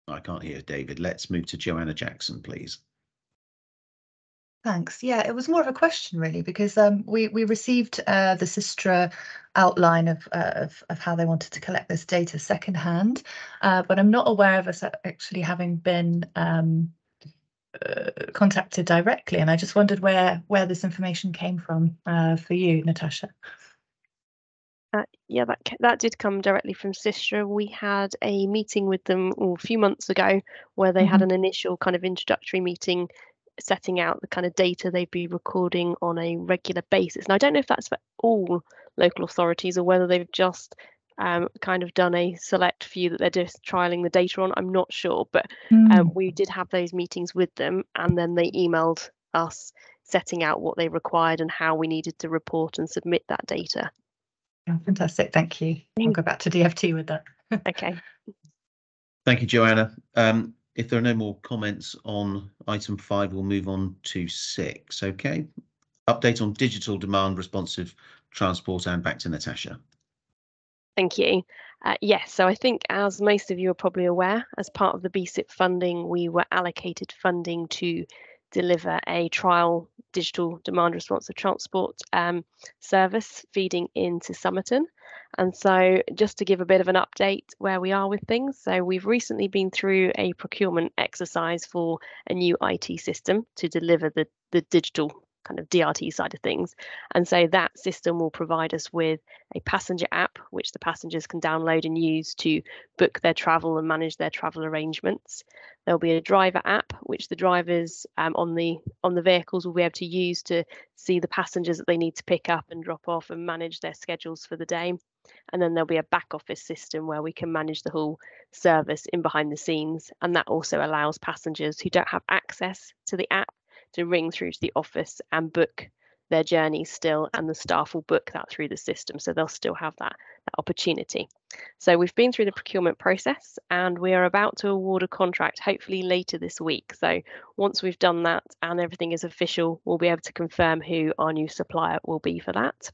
I can't hear David. Let's move to Joanna Jackson, please. Thanks. Yeah, it was more of a question really, because we received the Sistra outline of how they wanted to collect this data secondhand, but I'm not aware of us actually having been contacted directly, and I just wondered where this information came from for you, Natasha. Yeah, that did come directly from Sistra. We had a meeting with them a few months ago where they had an initial kind of introductory meeting setting out the kind of data they'd be recording on a regular basis. And I don't know if that's for all local authorities or whether they've just kind of done a select few that they're just trialing the data on. I'm not sure, but we did have those meetings with them, and then they emailed us setting out what they required and how we needed to report and submit that data. Oh, fantastic, thank you. I'll go back to DFT with that. Okay. Thank you, Joanna. If there are no more comments on item 5, we'll move on to 6. Okay. Update on digital demand responsive transport, and back to Natasha. Thank you. Yes, so I think, as most of you are probably aware, as part of the BSIP funding, we were allocated funding to deliver a trial digital demand responsive transport service feeding into Somerton. And so just to give a bit of an update where we are with things. So we've recently been through a procurement exercise for a new IT system to deliver the digital kind of DRT side of things. And so that system will provide us with a passenger app, which the passengers can download and use to book their travel and manage their travel arrangements. There'll be a driver app, which the drivers on the vehicles will be able to use to see the passengers that they need to pick up and drop off and manage their schedules for the day. And then there'll be a back office system where we can manage the whole service in behind the scenes. And that also allows passengers who don't have access to the app to ring through to the office and book their journeys still, and the staff will book that through the system, so they'll still have that opportunity. So we've been through the procurement process and we are about to award a contract hopefully later this week. So once we've done that and everything is official, we'll be able to confirm who our new supplier will be for that.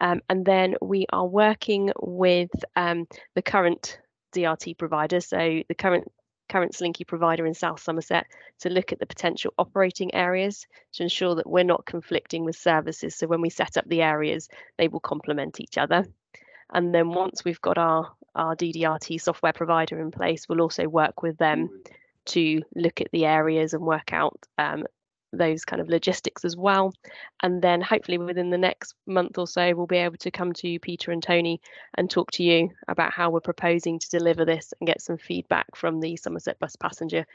And then we are working with the current DRT provider, so the current Slinky provider in South Somerset, to look at the potential operating areas to ensure that we're not conflicting with services. So when we set up the areas, they will complement each other. And then once we've got our DDRT software provider in place, we'll also work with them to look at the areas and work out those kind of logistics as well. And then hopefully within the next month or so, we'll be able to come to Peter and Tony and talk to you about how we're proposing to deliver this and get some feedback from the Somerset Bus Passenger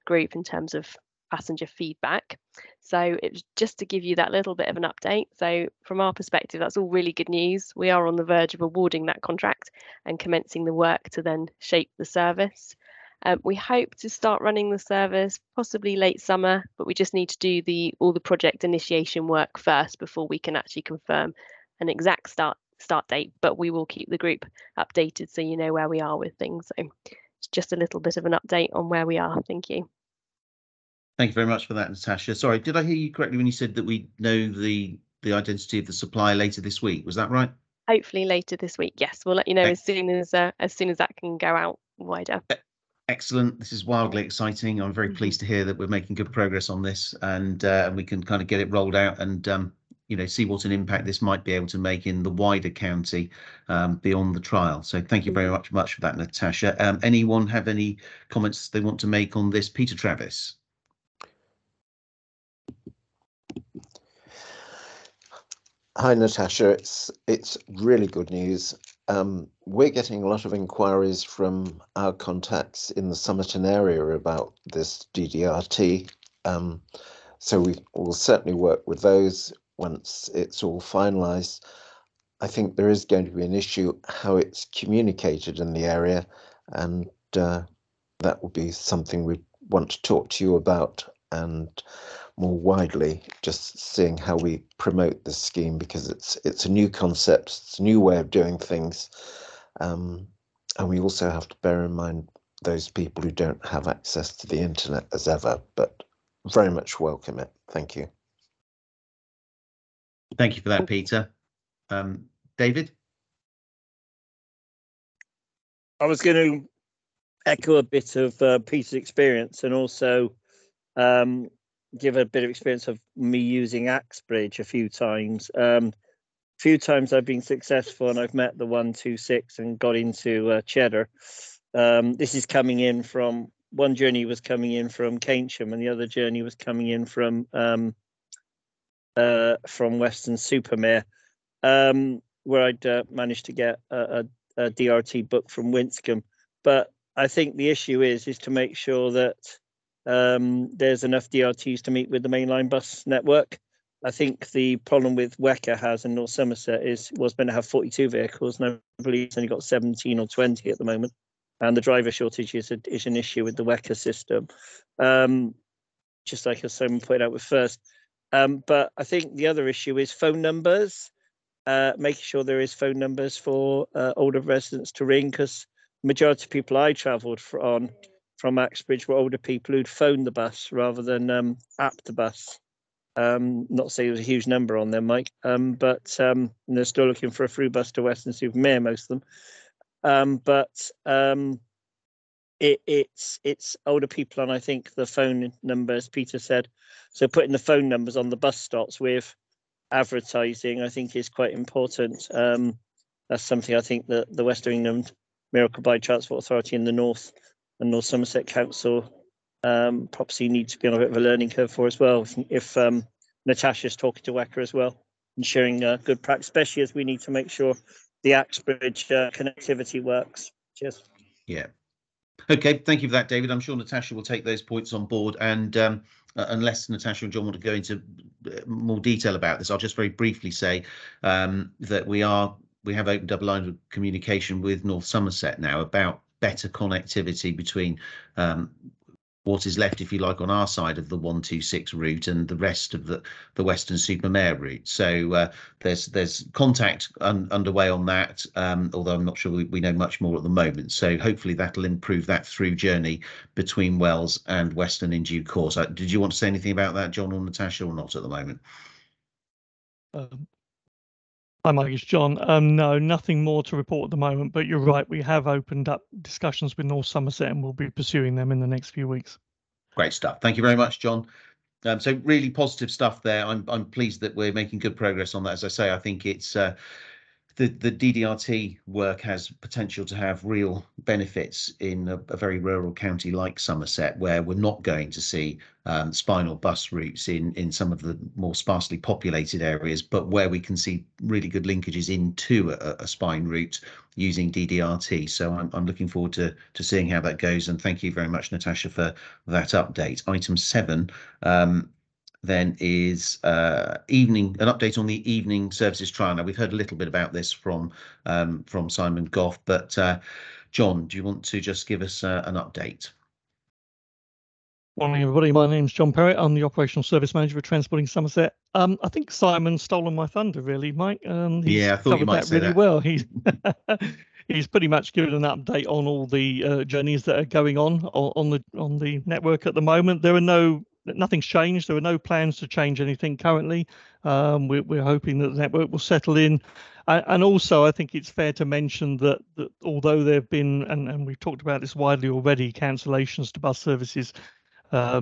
Group in terms of passenger feedback. So it's just to give you that little bit of an update. So from our perspective, that's all really good news. We are on the verge of awarding that contract and commencing the work to then shape the service. We hope to start running the service possibly late summer, but we just need to do all the project initiation work first before we can actually confirm an exact start date. But we will keep the group updated so you know where we are with things. So it's just a little bit of an update on where we are. Thank you. Thank you very much for that, Natasha. Sorry, did I hear you correctly when you said that we know the identity of the supplier later this week? Was that right? Hopefully later this week. Yes, we'll let you know as soon as that can go out wider. Excellent. This is wildly exciting. I'm very pleased to hear that we're making good progress on this, and we can kind of get it rolled out and see what an impact this might be able to make in the wider county beyond the trial. So thank you very much for that, Natasha. Anyone have any comments they want to make on this? Peter Travis. Hi, Natasha. It's really good news. We're getting a lot of inquiries from our contacts in the Somerton area about this DDRT. So we will certainly work with those once it's all finalised. I think there is going to be an issue how it's communicated in the area, and that will be something we want to talk to you about, and more widely just seeing how we promote this scheme, because it's a new concept, it's a new way of doing things, and we also have to bear in mind those people who don't have access to the internet as ever, but very much welcome it. Thank you. Thank you for that, Peter. David? I was going to echo a bit of Peter's experience, and also give a bit of experience of me using Axbridge a few times. Few times I've been successful and I've met the 126 and got into Cheddar. This is coming in from, one journey was coming in from Keynsham and the other journey was coming in from Weston-super-Mare, where I'd managed to get a DRT book from Winscombe. But I think the issue is to make sure that there's enough DRTs to meet with the mainline bus network. I think the problem with WECA has in North Somerset was meant to have 42 vehicles, and I believe it's only got 17 or 20 at the moment. And the driver shortage is an issue with the WECA system, just like as someone pointed out with First. But I think the other issue is phone numbers, making sure there is phone numbers for older residents to ring, because the majority of people I travelled from Axbridge were older people who'd phoned the bus rather than app the bus. Not to say there was a huge number on there, Mike, but they're still looking for a through bus to Weston-super-Mare, most of them. It's older people, and I think the phone numbers, Peter said, so putting the phone numbers on the bus stops with advertising, I think, is quite important. That's something I think that the West of England Miracle by Transport Authority in the North and North Somerset Council probably need to be on a bit of a learning curve for as well. If Natasha's talking to WECA as well, ensuring good practice, especially as we need to make sure the Axbridge connectivity works. Cheers. Yeah. Okay, thank you for that, David. I'm sure Natasha will take those points on board, and unless Natasha and John want to go into more detail about this, I'll just very briefly say that we have opened up a line of communication with North Somerset now about better connectivity between what is left, if you like, on our side of the 126 route and the rest of the Western-super-Mare route. So there's contact underway on that, although I'm not sure we know much more at the moment. So hopefully that'll improve that through journey between Wells and Western in due course. Did you want to say anything about that, John or Natasha, or not at the moment? Hi, Mike, it's John. No, nothing more to report at the moment, but you're right. We have opened up discussions with North Somerset and we'll be pursuing them in the next few weeks. Great stuff. Thank you very much, John. So really positive stuff there. I'm pleased that we're making good progress on that. As I say, I think it's the DDRT work has potential to have real benefits in a very rural county like Somerset, where we're not going to see spinal bus routes in some of the more sparsely populated areas, but where we can see really good linkages into a spine route using DDRT. So I'm looking forward to seeing how that goes. And thank you very much, Natasha, for that update. Item 7. Then is an update on the evening services trial. Now, we've heard a little bit about this from Simon Goff, but John, do you want to just give us an update? Morning, everybody. My name's John Perrett. I'm the Operational Service Manager for Transporting Somerset. I think Simon's stolen my thunder, really, Mike. Yeah, I thought you might say really that. well. He's pretty much given an update on all the journeys that are going on the network at the moment. Nothing's changed. There are no plans to change anything currently. We're hoping that the network will settle in. And also, I think it's fair to mention that although there have been, and we've talked about this widely already, cancellations to bus services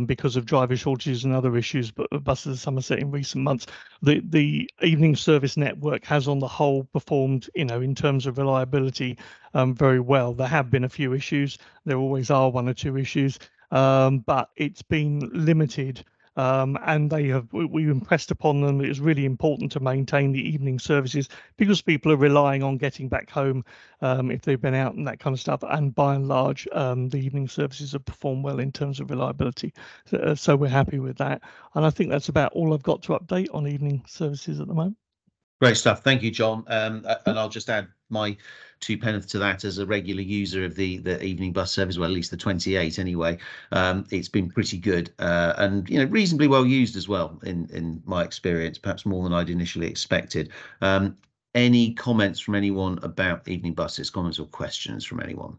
because of driver shortages and other issues, but buses at Somerset in recent months, the evening service network has on the whole performed, in terms of reliability, very well. There have been a few issues. There always are one or two issues. But it's been limited, and we impressed upon them that it's really important to maintain the evening services because people are relying on getting back home if they've been out and that kind of stuff. And by and large, the evening services have performed well in terms of reliability. So we're happy with that. And I think that's about all I've got to update on evening services at the moment. Great stuff. Thank you, John. And I'll just add my 2 pence to that as a regular user of the evening bus service, well, at least the 28 anyway. It's been pretty good and reasonably well used as well in my experience, perhaps more than I'd initially expected. Any comments from anyone about evening buses? Comments or questions from anyone?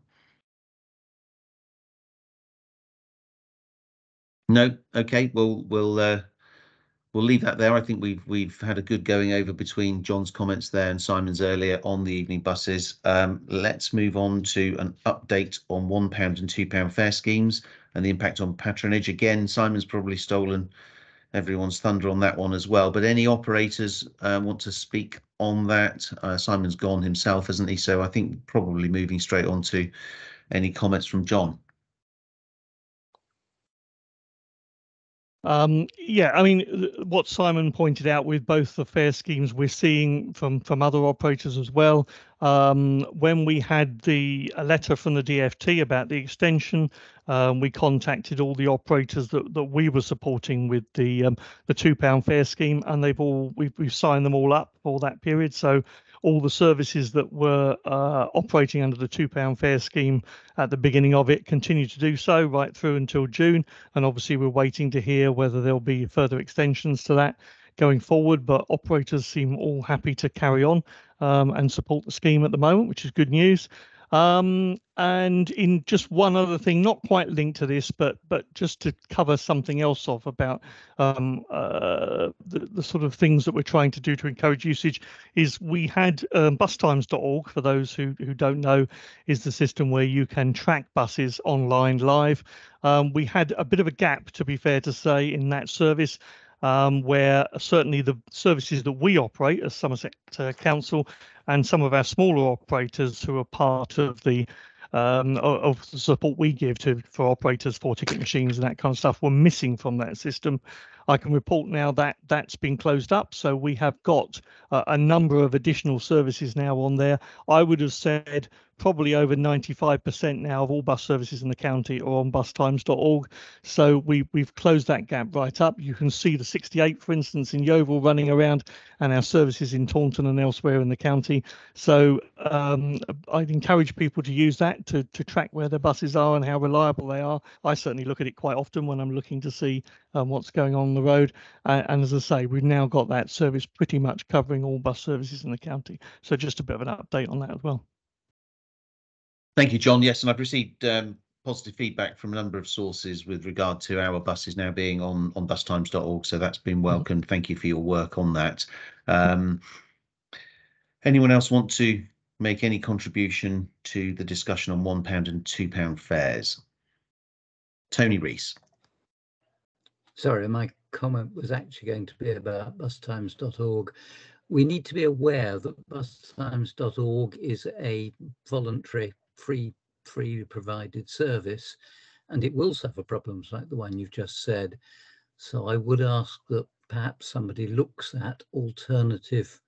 No. Okay. Well, we'll leave that there. I think we've had a good going over between John's comments there and Simon's earlier on the evening buses. Let's move on to an update on £1 and £2 fare schemes and the impact on patronage. Again, Simon's probably stolen everyone's thunder on that one as well. But any operators want to speak on that? Simon's gone himself, hasn't he? So I think probably moving straight on to any comments from John. Yeah, I mean, what Simon pointed out with both the fare schemes we're seeing from other operators as well. When we had a letter from the DfT about the extension, we contacted all the operators that we were supporting with the £2 fare scheme, and we've signed them all up for that period. So all the services that were operating under the £2 fare scheme at the beginning of it continue to do so right through until June. And obviously we're waiting to hear whether there'll be further extensions to that going forward. But operators seem all happy to carry on and support the scheme at the moment, which is good news. And in just one other thing, not quite linked to this, but just to cover something else off about the sort of things that we're trying to do to encourage usage, is we had bustimes.org, for those who don't know, is the system where you can track buses online live. We had a bit of a gap, to be fair to say, in that service. Where certainly the services that we operate as Somerset Council and some of our smaller operators who are part of the support we give for operators for ticket machines and that kind of stuff were missing from that system. I can report now that that's been closed up. So we have got a number of additional services now on there. I would have said probably over 95% now of all bus services in the county are on bustimes.org. So we've closed that gap right up. You can see the 68, for instance, in Yeovil running around, and our services in Taunton and elsewhere in the county. So I'd encourage people to use that to track where their buses are and how reliable they are. I certainly look at it quite often when I'm looking to see what's going on the road. And as I say, we've now got that service pretty much covering all bus services in the county. So just a bit of an update on that as well. Thank you, John. Yes, and I've received positive feedback from a number of sources with regard to our buses now being on bustimes.org. So that's been welcomed. Thank you for your work on that. Anyone else want to make any contribution to the discussion on £1 and £2 fares? Tony Rees. Sorry, my comment was actually going to be about bustimes.org. We need to be aware that bustimes.org is a voluntary, free provided service, and it will suffer problems like the one you've just said. So I would ask that perhaps somebody looks at alternative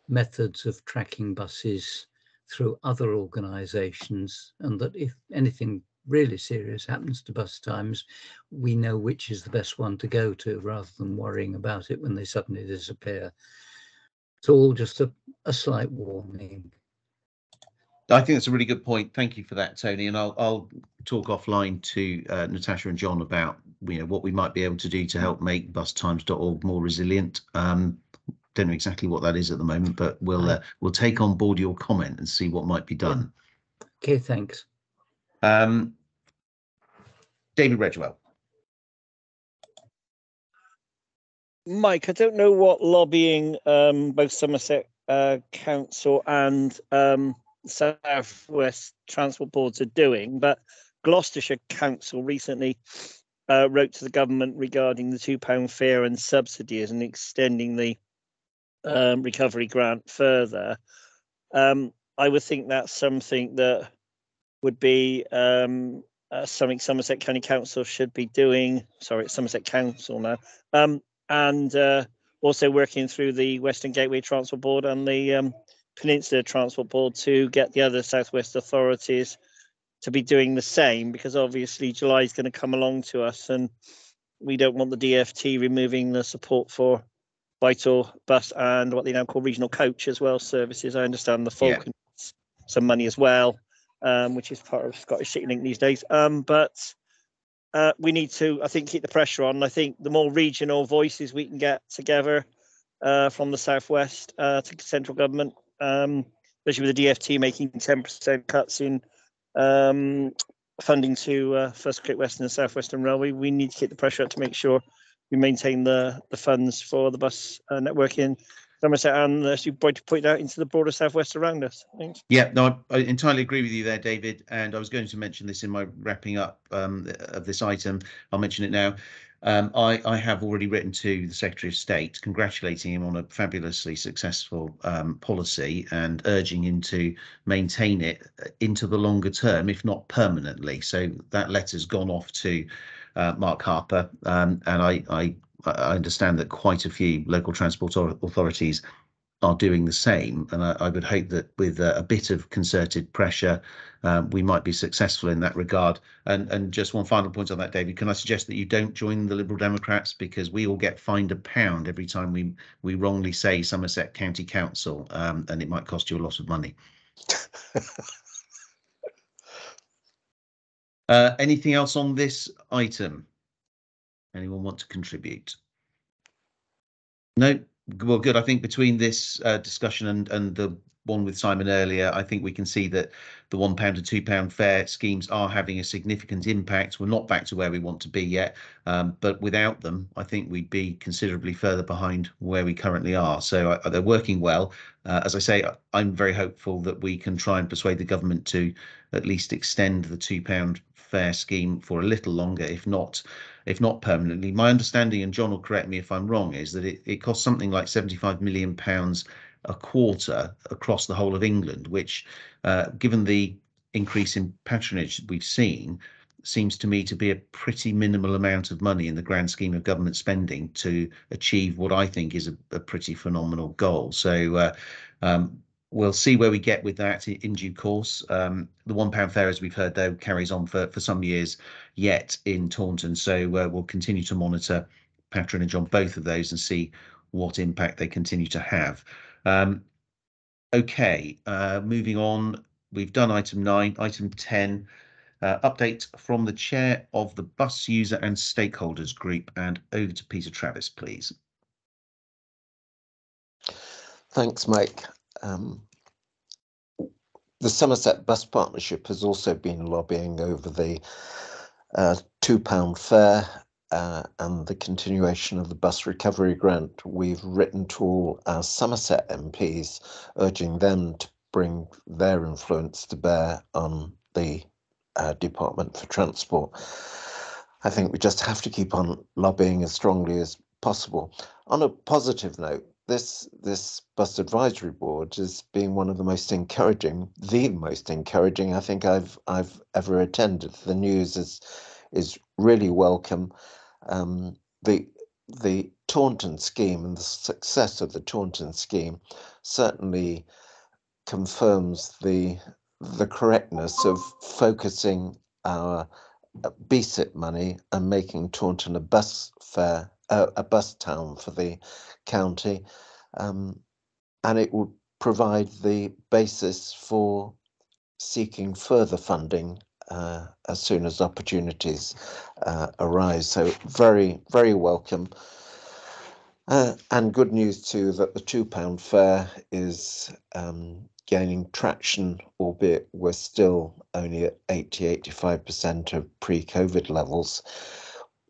methods of tracking buses through other organisations, and that if anything really serious happens to Bustimes, we know which is the best one to go to, rather than worrying about it when they suddenly disappear. It's all just a slight warning. I think that's a really good point. Thank you for that, Tony. And I'll talk offline to Natasha and John about what we might be able to do to help make bustimes.org more resilient. Don't know exactly what that is at the moment, but we'll take on board your comment and see what might be done. Okay, thanks. David Redgewell. Mike, I don't know what lobbying both Somerset Council and South West Transport Boards are doing, but Gloucestershire Council recently wrote to the government regarding the £2 fare and subsidies and extending the recovery grant further. I would think that's something that would be something Somerset County Council should be doing. Sorry, it's Somerset Council now. And also working through the Western Gateway Transport Board and the Peninsula Transport Board to get the other Southwest authorities to be doing the same, because obviously July is going to come along to us and we don't want the DFT removing the support for Vital Bus and what they now call regional coach as well services. I understand the Falcon needs some money as well, which is part of Scottish CityLink these days. But we need to, I think, keep the pressure on. I think the more regional voices we can get together from the Southwest to central government, especially with the DFT making 10% cuts in funding to First Great Western and South Western Railway, we need to keep the pressure up to make sure we maintain the funds for the bus network in Somerset and, as you pointed out, into the broader Southwest around us. Thanks. Yeah, no, I entirely agree with you there, David. And I was going to mention this in my wrapping up of this item. I'll mention it now. I have already written to the Secretary of State congratulating him on a fabulously successful policy and urging him to maintain it into the longer term, if not permanently. So that letter's gone off to Mark Harper, and I understand that quite a few local transport authorities are doing the same, and I would hope that with a bit of concerted pressure we might be successful in that regard. And just one final point on that, David, can I suggest that you don't join the Liberal Democrats, because we all get fined £1 every time we wrongly say Somerset County Council, and it might cost you a lot of money. Anything else on this item? Anyone want to contribute? No? Well, good. I think between this discussion and the one with Simon earlier, I think we can see that the £1 and £2 fare schemes are having a significant impact. We're not back to where we want to be yet, but without them, I think we'd be considerably further behind where we currently are. So they're working well. As I say, I'm very hopeful that we can try and persuade the government to at least extend the £2 fare scheme for a little longer, if not permanently. My understanding, and John will correct me if I'm wrong, is that it costs something like £75 million a quarter across the whole of England, which, given the increase in patronage we've seen, seems to me to be a pretty minimal amount of money in the grand scheme of government spending to achieve what I think is a pretty phenomenal goal. So we'll see where we get with that in due course. The £1 fare, as we've heard, though, carries on for some years yet in Taunton. So we'll continue to monitor patronage on both of those and see what impact they continue to have. Okay, moving on. We've done item 9, item 10. Update from the chair of the Bus User and Stakeholders Group, and over to Peter Travis, please. Thanks, Mike. The Somerset Bus Partnership has also been lobbying over the £2 fare and the continuation of the bus recovery grant. We've written to all our Somerset MPs, urging them to bring their influence to bear on the Department for Transport. I think we just have to keep on lobbying as strongly as possible. On a positive note, this bus advisory board has been one of the most encouraging I think I've ever attended. The news is really welcome. The Taunton scheme and the success of the Taunton scheme certainly confirms the correctness of focusing our BSIP money and making Taunton a bus town for the county, and it will provide the basis for seeking further funding as soon as opportunities arise. So very, very welcome. And good news too that the £2 fare is gaining traction, albeit we're still only at 80–85% of pre-COVID levels.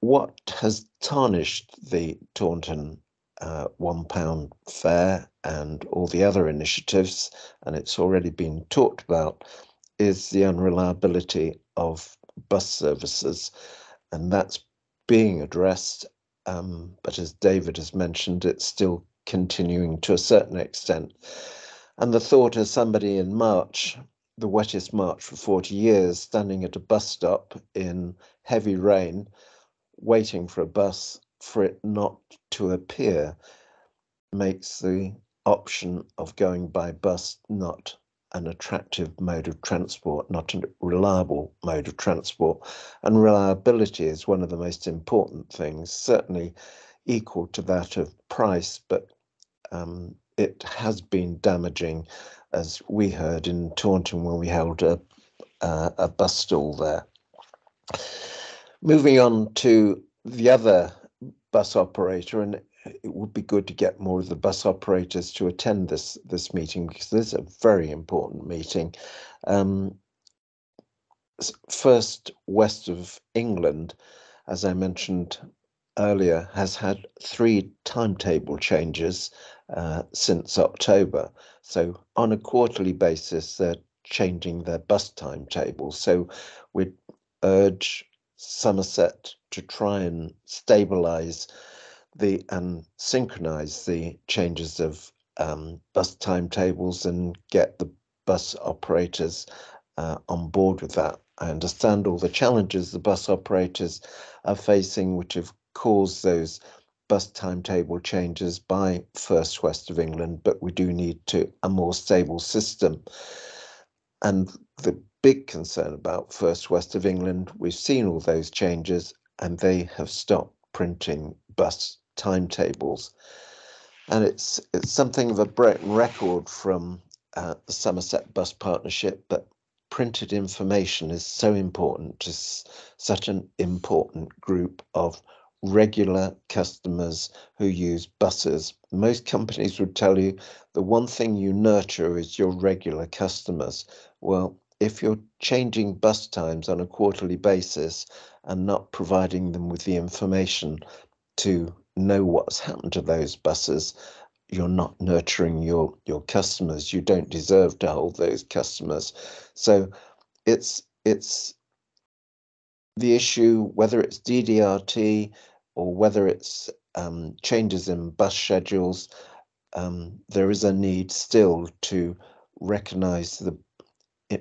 What has tarnished the Taunton £1 fare and all the other initiatives, and it's already been talked about, is the unreliability of bus services, and that's being addressed. But as David has mentioned, it's still continuing to a certain extent. And the thought of somebody in March, the wettest March for 40 years, standing at a bus stop in heavy rain, waiting for a bus for it not to appear, makes the option of going by bus not an attractive mode of transport, not a reliable mode of transport. And reliability is one of the most important things, certainly equal to that of price, but it has been damaging, as we heard in Taunton when we held a bus stall there. Moving on to the other bus operator, and it would be good to get more of the bus operators to attend this meeting, because this is a very important meeting. First West of England, as I mentioned earlier, has had 3 timetable changes since October. So on a quarterly basis, they're changing their bus timetable. So we urge Somerset to try and stabilise and synchronise the changes of bus timetables and get the bus operators on board with that. I understand all the challenges the bus operators are facing, which have caused those bus timetable changes by First West of England, but we do need a more stable system. And the big concern about First West of England, we've seen all those changes and they have stopped printing bus timetables. And it's something of a broken record from the Somerset Bus Partnership, but printed information is so important to such an important group of regular customers who use buses. Most companies would tell you the one thing you nurture is your regular customers. Well, if you're changing bus times on a quarterly basis and not providing them with the information to know what's happened to those buses, you're not nurturing your customers. You don't deserve to hold those customers. So it's the issue, whether it's DDRT or whether it's changes in bus schedules, there is a need still to recognise the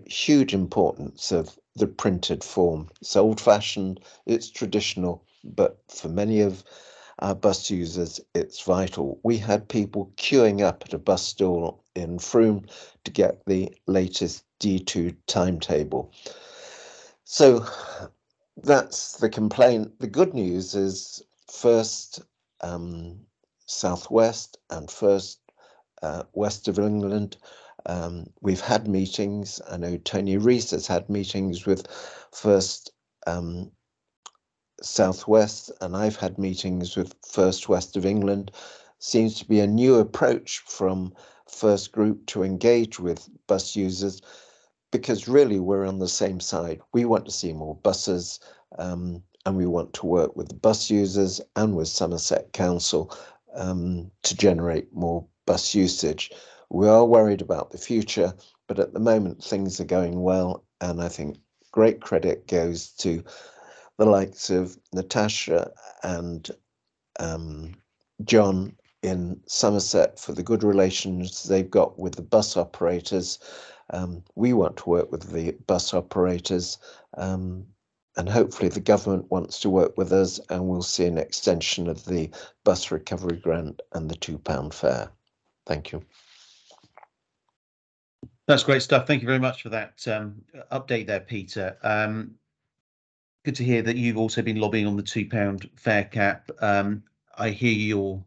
huge importance of the printed form. It's old-fashioned, it's traditional, but for many of our bus users, it's vital. We had people queuing up at a bus stall in Frome to get the latest D2 timetable. So that's the complaint. The good news is First South West and First West of England. We've had meetings. I know Tony Rees has had meetings with First South West, and I've had meetings with First West of England. Seems to be a new approach from First Group to engage with bus users, because really we're on the same side. We want to see more buses, and we want to work with the bus users and with Somerset Council to generate more bus usage. We are worried about the future, but at the moment things are going well, and I think great credit goes to the likes of Natasha and John in Somerset for the good relations they've got with the bus operators. We want to work with the bus operators, and hopefully the government wants to work with us, and we'll see an extension of the bus recovery grant and the £2 fare. Thank you. That's great stuff. Thank you very much for that update there, Peter. Good to hear that you've also been lobbying on the £2 fare cap. I hear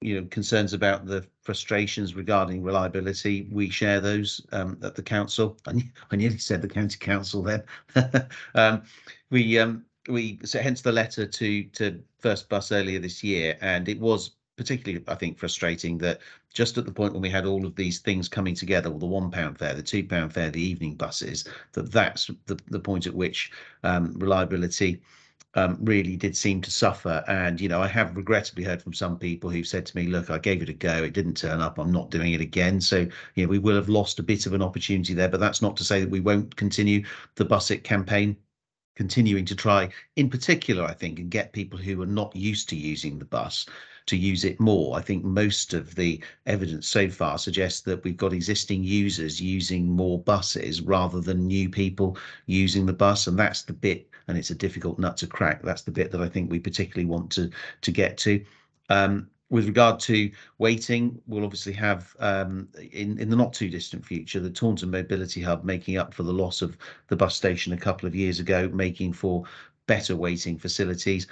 your concerns about the frustrations regarding reliability. We share those at the council. I nearly said the county council then. So hence the letter to First Bus earlier this year, and it was particularly, I think, frustrating that just at the point when we had all of these things coming together, well, the £1 fare, the £2 fare, the evening buses, that's the point at which reliability really did seem to suffer. And I have regrettably heard from some people who've said to me, look, I gave it a go, it didn't turn up, I'm not doing it again. So we will have lost a bit of an opportunity there, but that's not to say that we won't continue the Bus It campaign, continuing to try in particular, I think, and get people who are not used to using the bus to use it more. I think most of the evidence so far suggests that we've got existing users using more buses rather than new people using the bus, and that's the bit, and it's a difficult nut to crack, that's the bit that I think we particularly want to get to. With regard to waiting, we'll obviously have in the not too distant future the Taunton Mobility Hub, making up for the loss of the bus station a couple of years ago, making for better waiting facilities.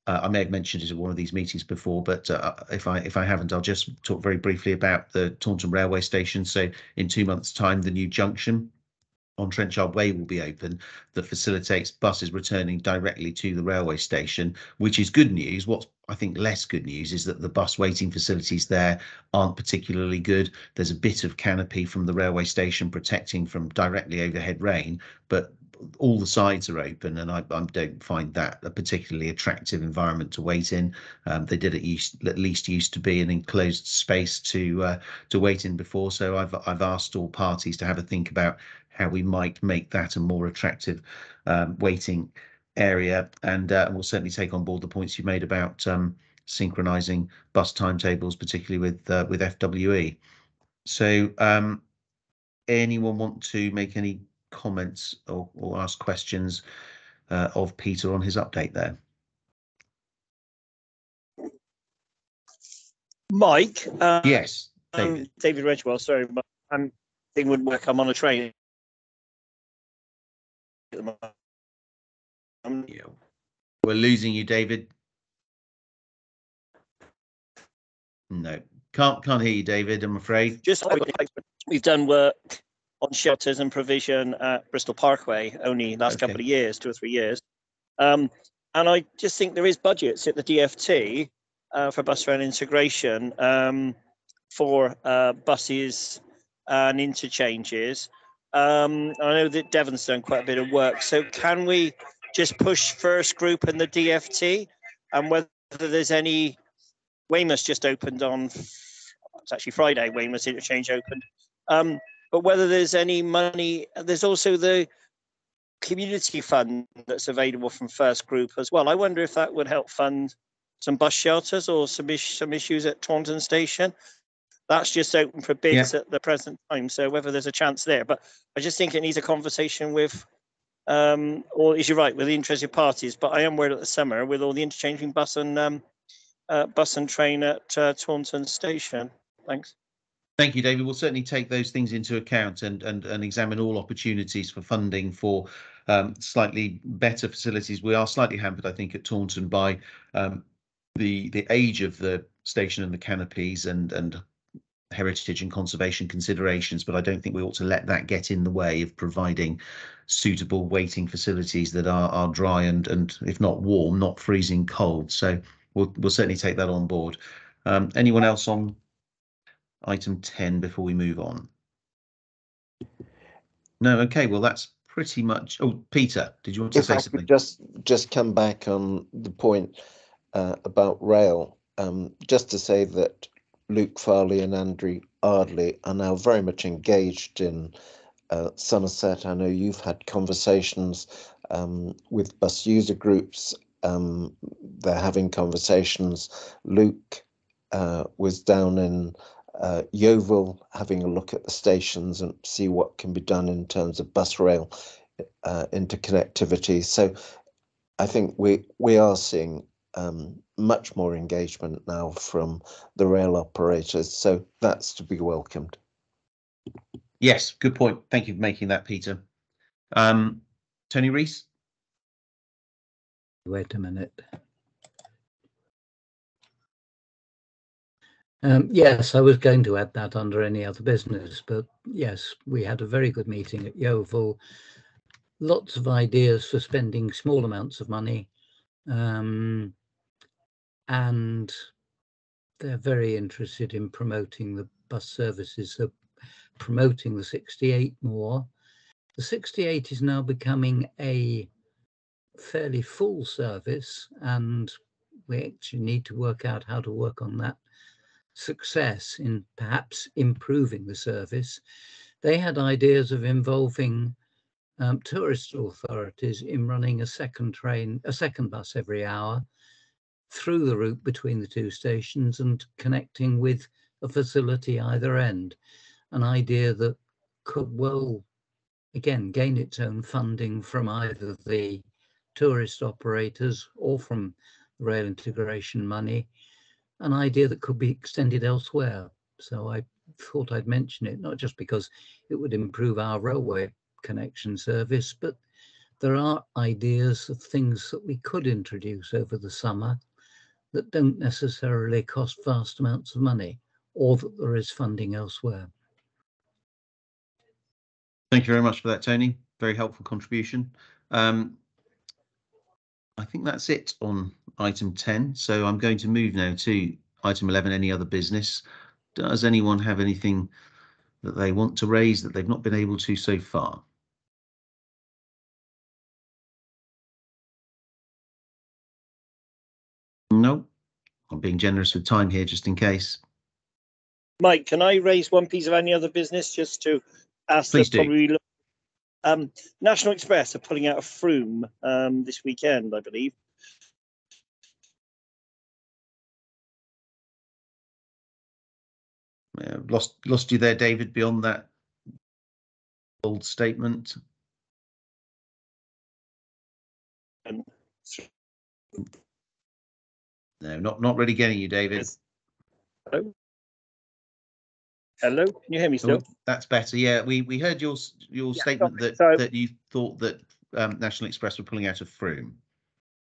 I may have mentioned it at one of these meetings before, but if I haven't, I'll just talk very briefly about the Taunton railway station. So in 2 months' time, the new junction on Trenchard Way will be open that facilitates buses returning directly to the railway station, which is good news. What's I think less good news is that the bus waiting facilities there aren't particularly good. There's a bit of canopy from the railway station protecting from directly overhead rain, but all the sides are open, and I don't find that a particularly attractive environment to wait in. They did at least used to be an enclosed space to wait in before, so I've asked all parties to have a think about how we might make that a more attractive waiting area, and we'll certainly take on board the points you made about synchronizing bus timetables, particularly with FWE. So anyone want to make any comments or ask questions of Peter on his update there? Mike? Yes, David. David Redgewell, sorry, my thing wouldn't work. I'm on a train. Yeah. We're losing you, David. No, can't hear you, David, I'm afraid. Just we've done work on shelters and provision at Bristol Parkway only last couple of years, 2 or 3 years. And I just think there is budgets at the DFT for bus rail integration for buses and interchanges. I know that Devon's done quite a bit of work. So can we just push First Group and the DFT, and whether there's any, Weymouth just opened on, it's actually Friday, Weymouth interchange opened. But whether there's any money, there's also the community fund that's available from First Group as well. I wonder if that would help fund some bus shelters or some issues at Taunton Station. That's just open for bids at the present time. So whether there's a chance there, but I just think it needs a conversation with or is you right with the interested parties? But I am worried at the summer with all the interchanging bus and train at Taunton Station. Thanks. Thank you, David. We'll certainly take those things into account and examine all opportunities for funding for slightly better facilities. We are slightly hampered, I think, at Taunton by the age of the station and the canopies and heritage and conservation considerations, but I don't think we ought to let that get in the way of providing suitable waiting facilities that are dry and if not warm, not freezing cold. So we'll certainly take that on board. Anyone else on item 10 before we move on? No, okay, well that's pretty much. Oh, Peter, did you want to say something? Just come back on the point about rail, just to say that Luke Farley and Andrew Ardley are now very much engaged in Somerset. I know you've had conversations with bus user groups. They're having conversations. Luke was down in Yeovil having a look at the stations and see what can be done in terms of bus rail interconnectivity. So I think we are seeing much more engagement now from the rail operators, so that's to be welcomed. Yes, good point. Thank you for making that, Peter. Tony Rees? Wait a minute. Yes, I was going to add that under any other business, but yes, we had a very good meeting at Yeovil. Lots of ideas for spending small amounts of money, and they're very interested in promoting the bus services, so promoting the 68 more. The 68 is now becoming a fairly full service, and we actually need to work out how to work on that success in perhaps improving the service. They had ideas of involving tourist authorities in running a second bus every hour through the route between the two stations and connecting with a facility either end. An idea that could well, again, gain its own funding from either the tourist operators or from rail integration money, an idea that could be extended elsewhere. So I thought I'd mention it, not just because it would improve our railway connection service, but there are ideas of things that we could introduce over the summer that don't necessarily cost vast amounts of money, or that there is funding elsewhere. Thank you very much for that, Tony. Very helpful contribution. I think that's it on item 10. So I'm going to move now to item 11, any other business. Does anyone have anything that they want to raise that they've not been able to so far? No, I'm being generous with time here just in case. Mike, can I raise one piece of any other business just to ask? Please do. Probably National Express are pulling out a Frome this weekend, I believe. Lost you there, David, beyond that bold statement. No, not really getting you, David. Hello, can you hear me still? Oh, that's better. Yeah, we heard your statement that you thought that National Express were pulling out of Frome.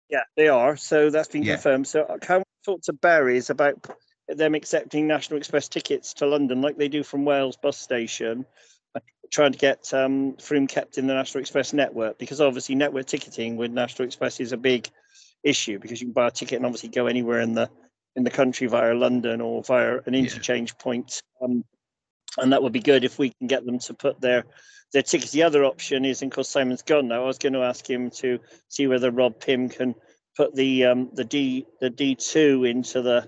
Yeah, they are. So that's been confirmed. So how thought to Barry is about them accepting National Express tickets to London like they do from Wales bus station, trying to get Frome kept in the National Express network, because obviously network ticketing with National Express is a big issue, because you can buy a ticket and obviously go anywhere in the country via London or via an interchange point. And that would be good if we can get them to put their tickets. The other option is, and because Simon's gone now, I was going to ask him to see whether Rob Pym can put the D2 into the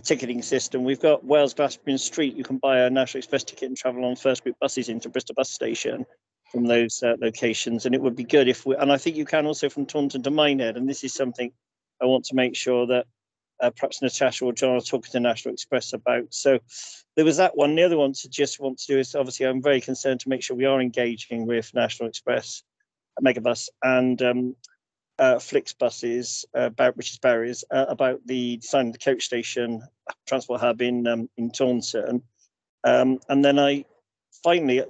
ticketing system. We've got Wales Glastonbury Street. You can buy a National Express ticket and travel on first group buses into Bristol bus station from those locations. And it would be good if and I think you can also from Taunton to Minehead. And this is something I want to make sure that perhaps Natasha or John are talking to National Express about. So there was that one. The other one to just want to do is, obviously I'm very concerned to make sure we are engaging with National Express Megabus, and Flixbuses, which is Barry's, about the design of the coach station transport hub in Taunton. And then I finally,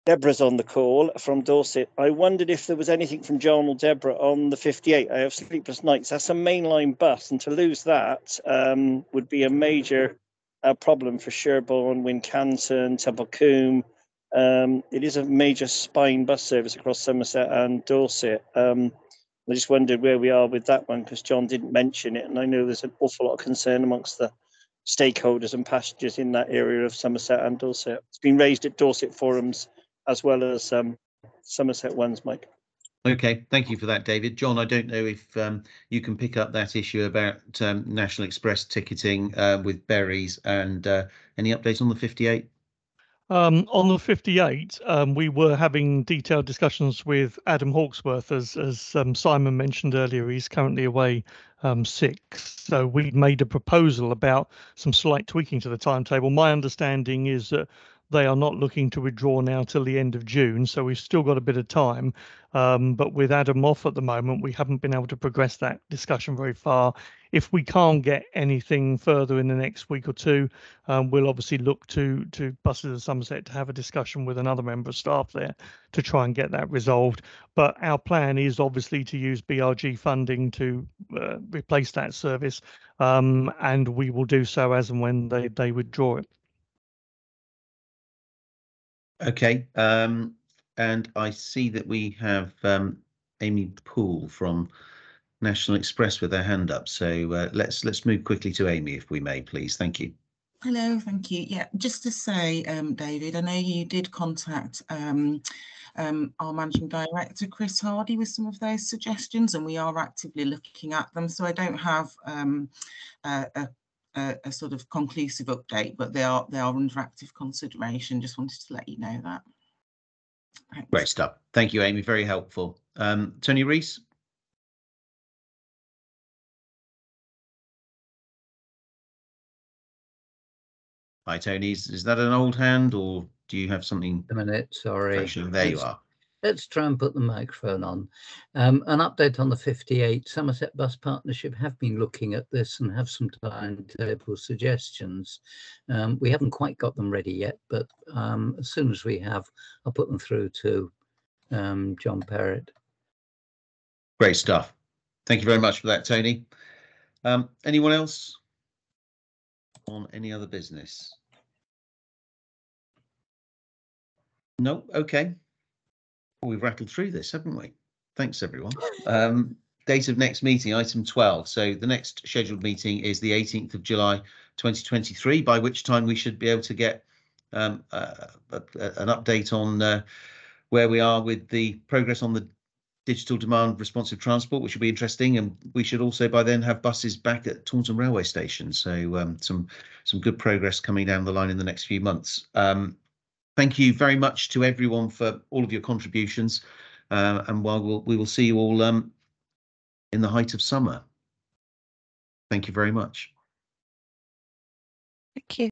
Deborah's on the call from Dorset. I wondered if there was anything from John or Deborah on the 58. I have sleepless nights. That's a mainline bus, and to lose that would be a major problem for Sherborne, Wincanton, Temple Combe. It is a major spine bus service across Somerset and Dorset. I just wondered where we are with that one, because John didn't mention it, and I know there's an awful lot of concern amongst the stakeholders and passengers in that area of Somerset and Dorset. It's been raised at Dorset forums as well as Somerset ones, Mike. Okay, thank you for that, David. John, I don't know if you can pick up that issue about National Express ticketing with Berries, and any updates on the 58? On the 58, we were having detailed discussions with Adam Hawksworth, as Simon mentioned earlier. He's currently away sick, so we made a proposal about some slight tweaking to the timetable. My understanding is that they are not looking to withdraw now till the end of June, so we've still got a bit of time. But with Adam off at the moment, we haven't been able to progress that discussion very far. If we can't get anything further in the next week or two, we'll obviously look to Buses of Somerset to have a discussion with another member of staff there to try and get that resolved. But our plan is obviously to use BRG funding to replace that service, and we will do so as and when they withdraw it. Okay, and I see that we have Amy Poole from National Express with their hand up. So let's move quickly to Amy, if we may, please. Thank you. Hello, thank you. Yeah, just to say, David, I know you did contact our Managing Director, Chris Hardy, with some of those suggestions, and we are actively looking at them. So I don't have a sort of conclusive update, but they are under active consideration. Just wanted to let you know that. Thanks. Great stuff. Thank you, Amy. Very helpful. Tony Rees. Hi, Tony. Is that an old hand, or do you have something? A minute, sorry. There you are. Let's try and put the microphone on. An update on the 58. Somerset Bus Partnership have been looking at this and have some timetable suggestions. We haven't quite got them ready yet, but as soon as we have, I'll put them through to John Perrott. Great stuff. Thank you very much for that, Tony. Anyone else on any other business? No? Okay. Well, we've rattled through this, haven't we? Thanks, everyone. Date of next meeting, item 12. So the next scheduled meeting is the 18th of July 2023, by which time we should be able to get an update on where we are with the progress on the digital demand responsive transport, which will be interesting. And we should also by then have buses back at Taunton railway station. So some good progress coming down the line in the next few months. Thank you very much to everyone for all of your contributions, and while we will see you all in the height of summer. Thank you very much. Thank you.